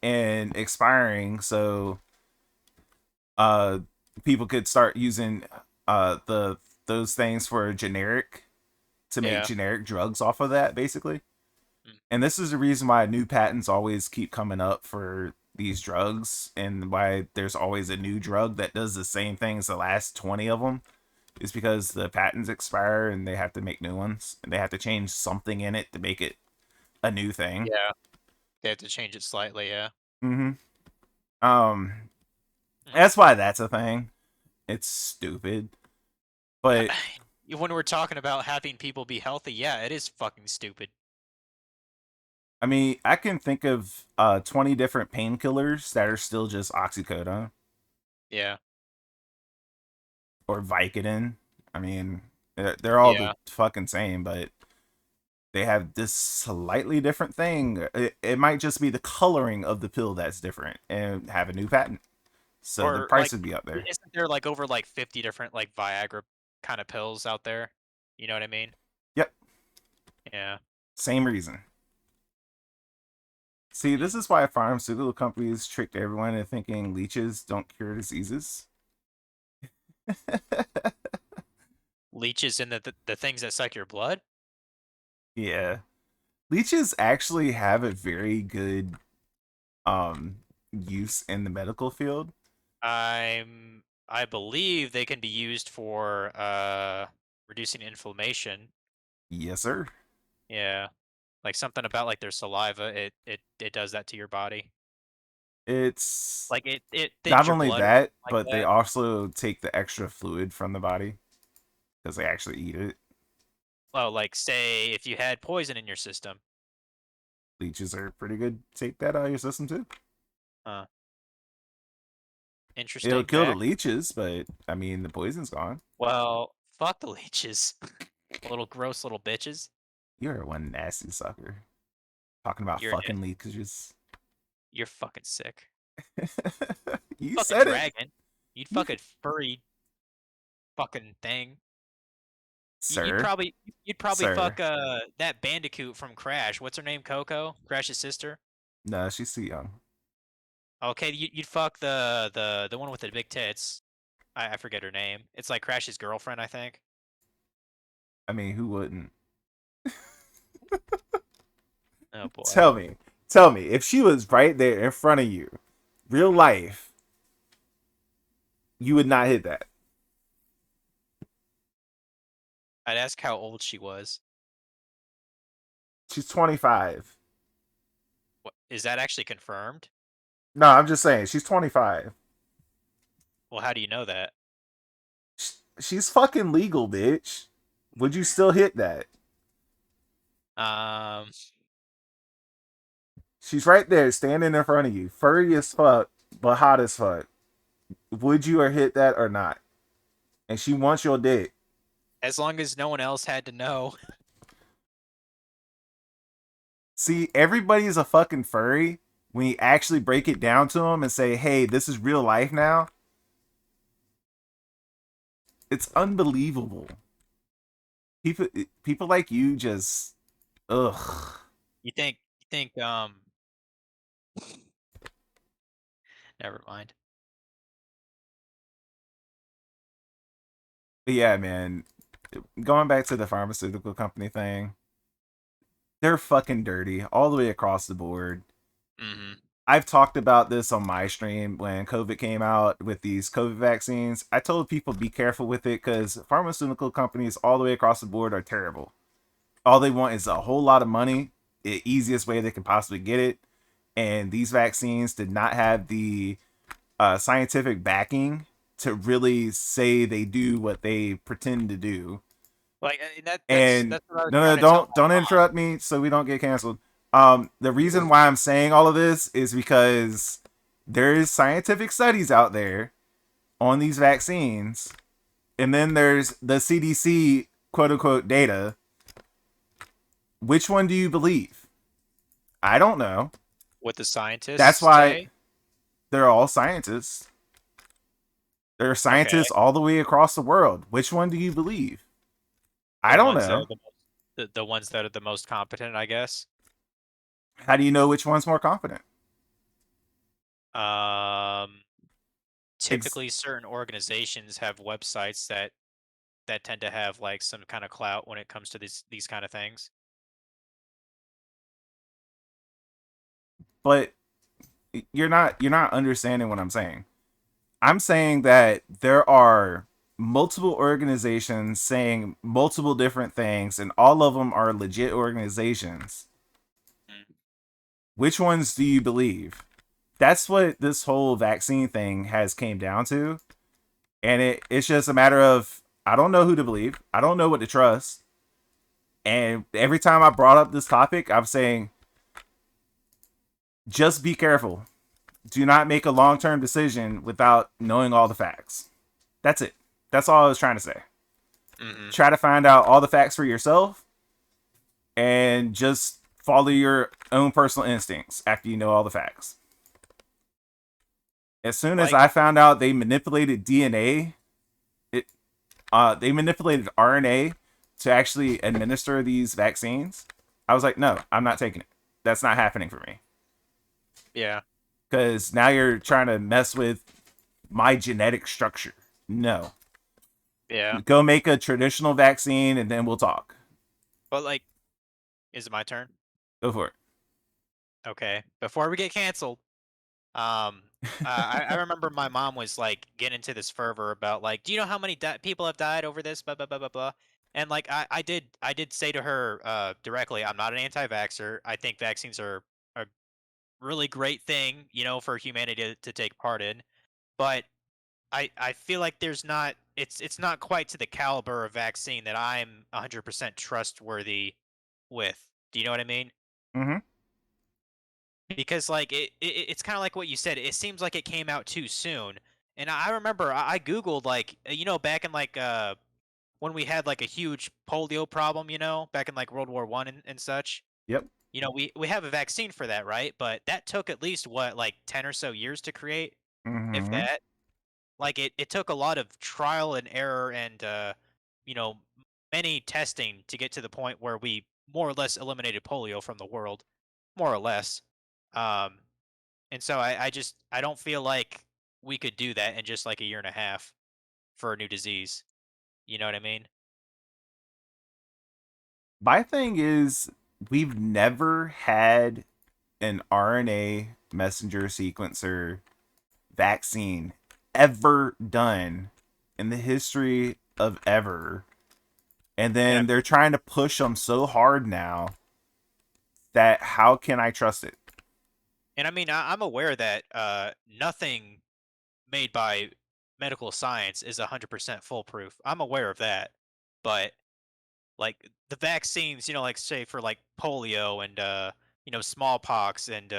and expiring, so uh people could start using the those things for generic to make Yeah. generic drugs off of that basically. Mm, And this is the reason why new patents always keep coming up for these drugs, and why there's always a new drug that does the same thing as the last 20 of them, is because the patents expire and they have to make new ones, and they have to change something in it to make it a new thing. yeah. They have to change it slightly, yeah. Mm-hmm. Um, Mm. that's why that's a thing. It's stupid, but When we're talking about having people be healthy, yeah, it is fucking stupid. I mean, I can think of 20 different painkillers that are still just oxycodone Yeah. or Vicodin. I mean, they're all the Yeah. fucking same, but they have this slightly different thing. It might just be the coloring of the pill that's different and have a new patent. So the Or price like, would be up there. isn't there like over like 50 different like Viagra kind of pills out there? You know what I mean? Yep, Yeah. same reason. See, Mm. this is why pharmaceutical companies tricked everyone into thinking leeches don't cure diseases. Leeches in the things that suck your blood? Yeah. Leeches actually have a very good use in the medical field. I believe they can be used for reducing inflammation. Yes, sir. Yeah. Like something about like their saliva, it does that to your body. It's Like it thins not your only blood or that, something like but they that. also take the extra fluid from the body because they actually eat it. Well, like say if you had poison in your system. Leeches are pretty good. Take that out of your system too. Huh. It'll Interesting kill the fact. leeches, but I mean the poison's gone. Well, fuck the leeches. Little gross little bitches. You're one nasty sucker. Talking about You're fucking leeches. you're fucking sick. You Fucking said it. dragon. You'd You, fucking furry fucking thing. You'd sir, probably sir. fuck that bandicoot from Crash. What's her name? Coco? Crash's sister? No, she's too young. Okay, you'd fuck the one with the big tits. I forget her name. It's like Crash's girlfriend, I think. I mean, who wouldn't? Oh boy. Tell me, tell me, if she was right there in front of you, real life, you would not hit that. I'd ask how old she was. She's 25. What is that actually confirmed? No, I'm just saying, she's 25. Well, how do you know that? She's fucking legal, bitch. Would you still hit that? Um, She's right there, standing in front of you, furry as fuck, but hot as fuck. Would you or hit that or not? And she wants your dick. as long as no one else had to know. See, everybody's a fucking furry when you actually break it down to them and say, hey, this is real life now. It's unbelievable. People, people like you just, ugh. You think never mind. But yeah, man. Going back to the pharmaceutical company thing, they're fucking dirty all the way across the board. Hmm. I've talked about this on my stream when COVID came out with these COVID vaccines. I told people be careful with it because pharmaceutical companies all the way across the board are terrible. All they want is a whole lot of money, the easiest way they can possibly get it. And these vaccines did not have the scientific backing to really say they do what they pretend to do. Like And that's what I was no, no, trying to tell don't my mom. interrupt me so we don't get canceled. The reason why I'm saying all of this is because there is scientific studies out there on these vaccines, and then there's the CDC quote unquote data. Which one do you believe? I don't know. What the That's scientists why say. they're all scientists. There are Okay, scientists all the way across the world. Which one do you believe? I the don't ones that are know. the ones that are the most competent, I guess. How do you know which one's more confident? Um, Ex- typically certain organizations have websites that tend to have like some kind of clout when it comes to these kind of things. but you're not understanding what I'm saying. I'm saying that there are multiple organizations saying multiple different things and all of them are legit organizations. Mm. Which ones do you believe? That's what this whole vaccine thing has came down to. And it's just a matter of I don't know who to believe. I don't know what to trust. And every time I brought up this topic, I'm saying just be careful. Do not make a long-term decision without knowing all the facts. That's it. That's all I was trying to say. Hmm. Try to find out all the facts for yourself and just follow your own personal instincts after you know all the facts. As soon as Like, I found out they manipulated DNA, it they manipulated RNA to actually administer these vaccines. I was like, no, I'm not taking it. That's not happening for me. yeah, Because now you're trying to mess with my genetic structure. No. yeah. Go make a traditional vaccine and then we'll talk. But like, is it my turn? Go for Okay. Before we get canceled, um, I remember my mom was like getting into this fervor about like, do you know how many people have died over this? Blah blah blah blah blah. And like, I did say to her directly, I'm not an anti-vaxxer. I think vaccines are a really great thing, you know, for humanity to take part in. But I feel like there's not it's not quite to the caliber of vaccine that I'm 100% trustworthy with. Do you know what I mean? it. Mm-hmm. because like it's kind of like what you said. It seems like it came out too soon. And I remember I googled like back in like when we had like a huge polio problem, back in like World War I and such. Yep. We have a vaccine for that, right? But that took at least what, like 10 or so years to create, if Mm-hmm. that. Like it took a lot of trial and error and you know, many testing to get to the point where we more or less eliminated polio from the world, more or less. Um and so I don't feel like we could do that in just like a year and a half for a new disease. You know what I mean? My thing is, we've never had an RNA messenger sequencer vaccine ever done in the history of ever. And And then they're trying to push them so hard now that how can I trust it? I mean I'm aware that nothing made by medical science is 100% foolproof. I'm aware of that. But like the vaccines, like say for like polio and smallpox and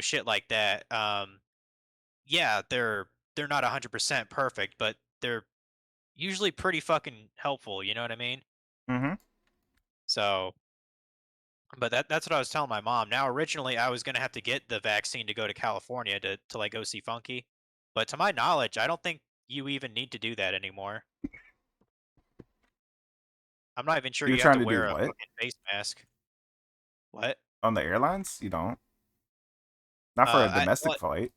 shit like that. Yeah, they're not 100% perfect, but they're usually pretty fucking helpful, you know what I mean? Mm-hmm. So, but that's what I was telling my mom. Now originally I was going to have to get the vaccine to go to California to like go see Funky. But to my knowledge, I don't think you even need to do that anymore. I'm not even sure You're you have trying to to do wear a what? fucking face mask. What? On the airlines? You don't. Not for a I domestic well, flight.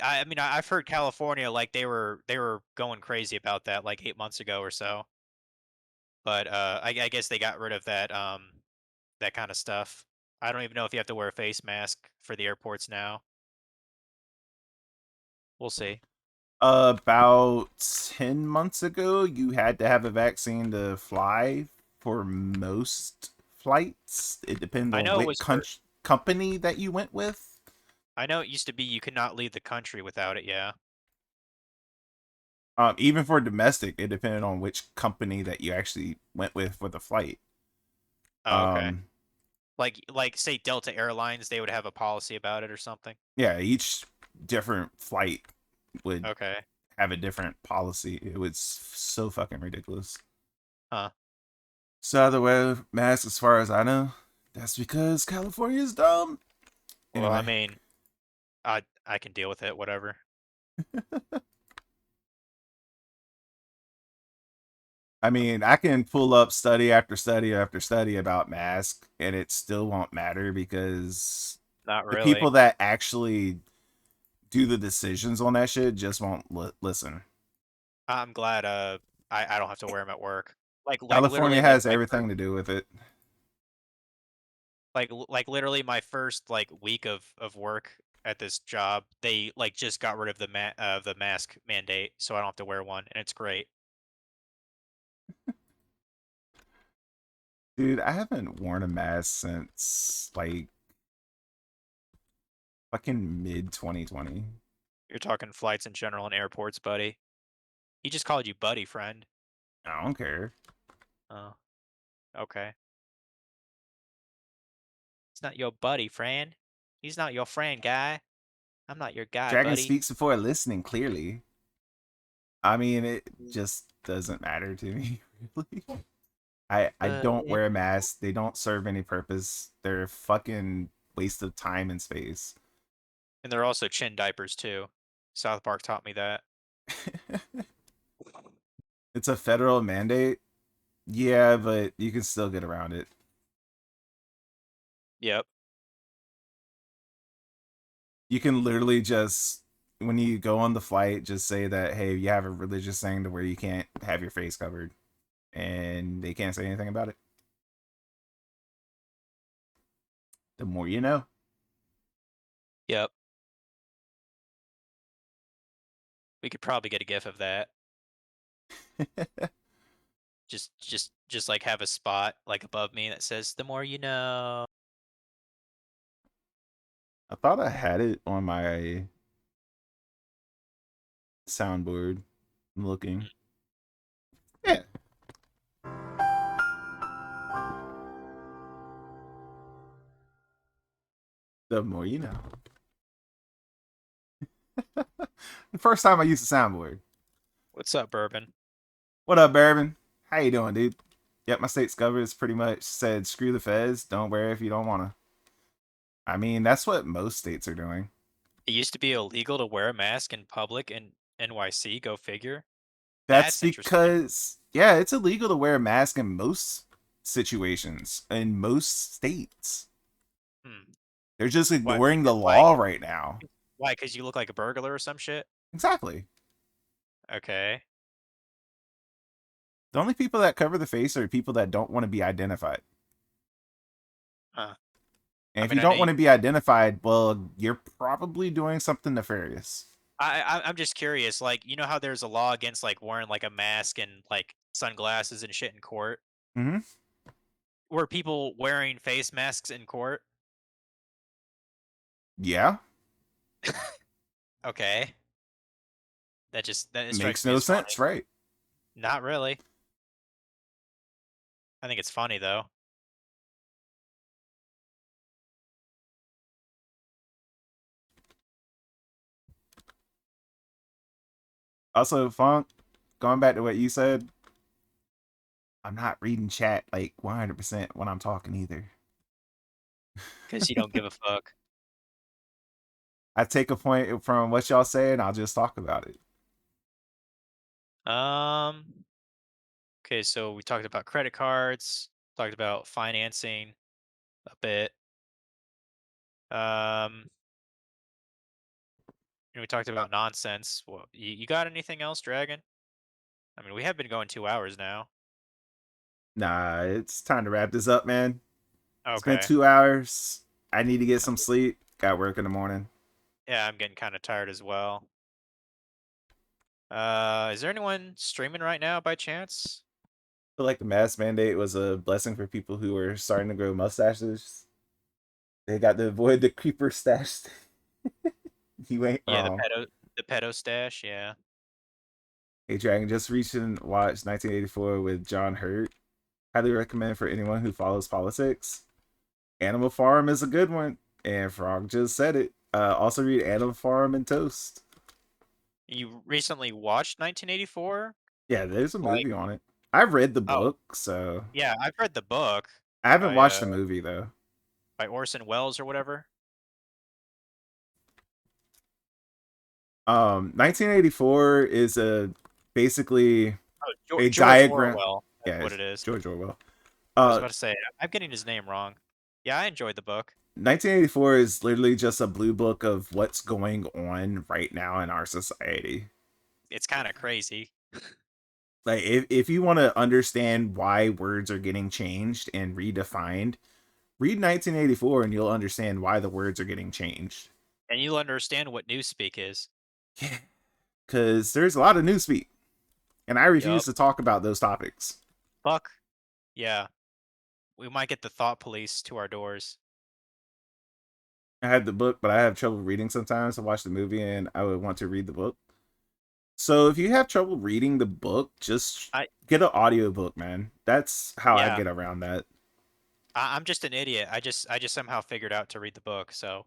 I mean I've heard California like they were going crazy about that like 8 months ago or so, but I guess they got rid of that kind of stuff. I don't even know if you have to wear a face mask for the airports now. We'll see. About 10 months ago, you had to have a vaccine to fly for most flights. It depends I on know it which was for. company that you went with. I know it used to be you could not leave the country without it. Yeah. Even for domestic, it depended on which company that you actually went with for the flight. Oh, okay. Um, Like say Delta Airlines, they would have a policy about it or something. yeah, each different flight would Okay. have a different policy. It was so fucking ridiculous. Huh. So either way, masks, as far as I know, that's because California is dumb. Well, I Anyway, mean, I can deal with it. Whatever. I mean, I can pull up study after study after study about masks, and it still won't matter because Not the really. people that actually do the decisions on that shit just won't listen. I'm glad. I don't have to wear them at work. Like California literally has everything to do with it. like literally my first like week of work at this job, they like just got rid of the mask mandate, so I don't have to wear one, and it's great. Dude, I haven't worn a mask since like fucking mid 2020. You're talking flights in general and airports, buddy. He just called you buddy, friend. I don't care. Oh, okay. He's not your buddy, friend. He's not your friend, guy. I'm not your guy, Dragon buddy. speaks before listening clearly. I mean, it just doesn't matter to me, really. I don't Yeah. wear a mask. They don't serve any purpose. They're a fucking waste of time and space. And they're also chin diapers too. South Park taught me that. It's a federal mandate. Yeah, but you can still get around it. Yep. You can literally just, when you go on the flight, just say that, hey, you have a religious thing to where you can't have your face covered. And they can't say anything about it. The more you know. Yep. We could probably get a gif of that. Just like have a spot like above me that says "the more you know." I thought I had it on my soundboard. I'm looking. Yeah. The more you know. The first time I used a soundboard. What's up, Bourbon? What up, Bourbon? How you doing, dude? Yep, my state's governor pretty much said, screw the feds, don't wear it if you don't want to. I mean, that's what most states are doing. It used to be illegal to wear a mask in public in NYC. Go figure. That's That's interesting. because, yeah, it's illegal to wear a mask in most situations, in most states. Hmm. They're just Why? ignoring the Why? law right now. Why? Because you look like a burglar or some shit. Exactly. Okay. The only people that cover the face are people that don't want to be identified. Huh. And I if mean, you I know don't want to be identified, well, you're probably doing something nefarious. I'm just curious. Like, you know how there's a law against like wearing like a mask and like sunglasses and shit in court? Hmm. Were people wearing face masks in court? Yeah, Okay. That it makes strikes me no as sense, funny. right? Not really. I think it's funny though. Also, Funk, going back to what you said, I'm not reading chat like 100% when I'm talking either. Because you don't give a fuck. I take a point from what y'all say and I'll just talk about it. Um. Okay, so we talked about credit cards, talked about financing a bit. Um, and we talked about nonsense. Well, you got anything else, Dragon? I mean, we have been going 2 hours now. Nah, it's time to wrap this up, man. It's been Okay. 2 hours. I need to get some sleep. Got work in the morning. Yeah, I'm getting kind of tired as well. Is there anyone streaming right now by chance? I feel like the mask mandate was a blessing for people who were starting to grow mustaches. They got to avoid the creeper stash. You ain't Yeah, wrong. the pedo stash. Yeah. Hey Dragon, just recently watched 1984 with John Hurt. Highly recommend for anyone who follows politics. Animal Farm is a good one, and Frog just said it. Also read Animal Farm and Toast. You recently watched 1984? Yeah, there's a Like, movie on it. I've read the oh, book, so yeah, I've read the book I haven't by watched the movie though. Orson Welles or whatever. 1984 is a basically Oh, a George diagram. Orwell. That's Yeah, what it's it is. George Orwell. I was Uh, about to say I'm getting his name wrong. Yeah, I enjoyed the book. 1984 is literally just a blue book of what's going on right now in our society. It's kind of crazy. Like, if you want to understand why words are getting changed and redefined, read 1984 and you'll understand why the words are getting changed. And you'll understand what newspeak is. Yeah. Because there's a lot of newspeak, and I refuse Yup. to talk about those topics. Fuck. Yeah. We might get the thought police to our doors. I have the book, but I have trouble reading sometimes. I watch the movie and I would want to read the book. So if you have trouble reading the book, just I get an audiobook, man. That's how I yeah. get around that. I'm just an idiot. I just somehow figured out to read the book. So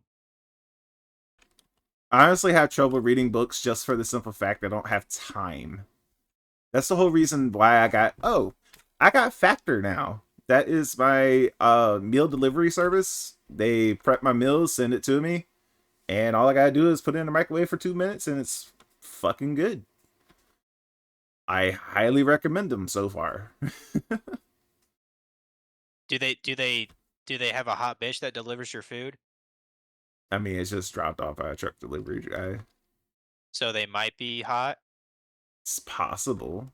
I honestly have trouble reading books just for the simple fact I don't have time. That's the whole reason why I got Factor now. That is my meal delivery service. They prep my meals, send it to me, and all I gotta do is put it in the microwave for 2 minutes, and it's fucking good. I highly recommend them so far. do they have a hot bitch that delivers your food? I mean, it's just dropped off by a truck delivery guy. So they might be hot. It's possible.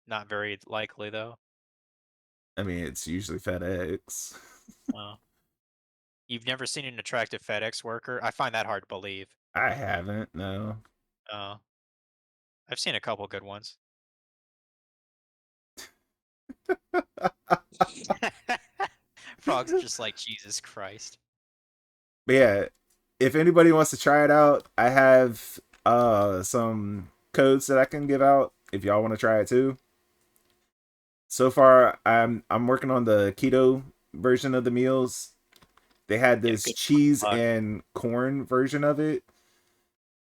Not very likely though. I mean, it's usually FedEx. Oh. You've never seen an attractive FedEx worker? I find that hard to believe. I haven't, no. Uh, I've seen a couple good ones. Frog's just like Jesus Christ. But yeah, if anybody wants to try it out, I have some codes that I can give out if y'all want to try it too. So far, I'm working on the keto version of the meals, They had Yeah, this good cheese luck. and corn version of it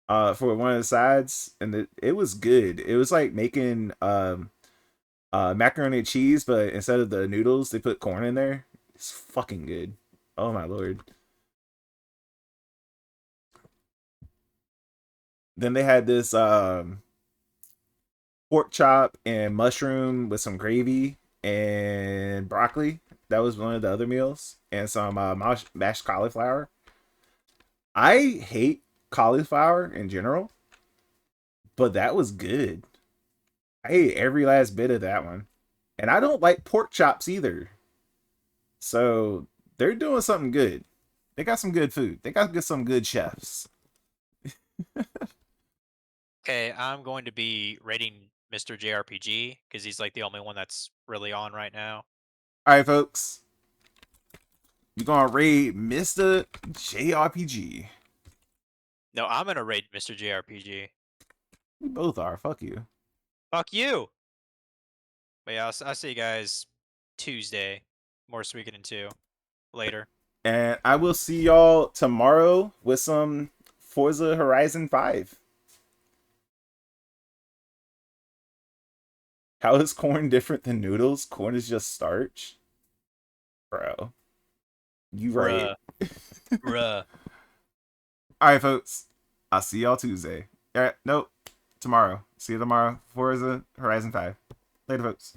for one of the sides, and it was good. It was like making macaroni and cheese, but instead of the noodles, they put corn in there. It's fucking good. Oh my lord. Then they had this pork chop and mushroom with some gravy and broccoli. That was one of the other meals, and some mashed cauliflower. I hate cauliflower in general, but that was good. I ate every last bit of that one. And I don't like pork chops either. So they're doing something good. They got some good food. They got some good chefs. Okay, I'm going to be rating Mr. JRPG because he's like the only one that's really on right now. All right, folks. We're going to raid Mr. JRPG. No, I'm gonna rate Mr. JRPG. We both are. Fuck you. Fuck you. But yeah, I'll see you guys Tuesday. More Suikoden 2 later. And I will see y'all tomorrow with some Forza Horizon 5. How is corn different than noodles? Corn is just starch. Bro. You right. Bruh. Bruh. All right, folks. I'll see y'all Tuesday. All right, nope. Tomorrow. See you tomorrow. Forza Horizon 5. Later, folks.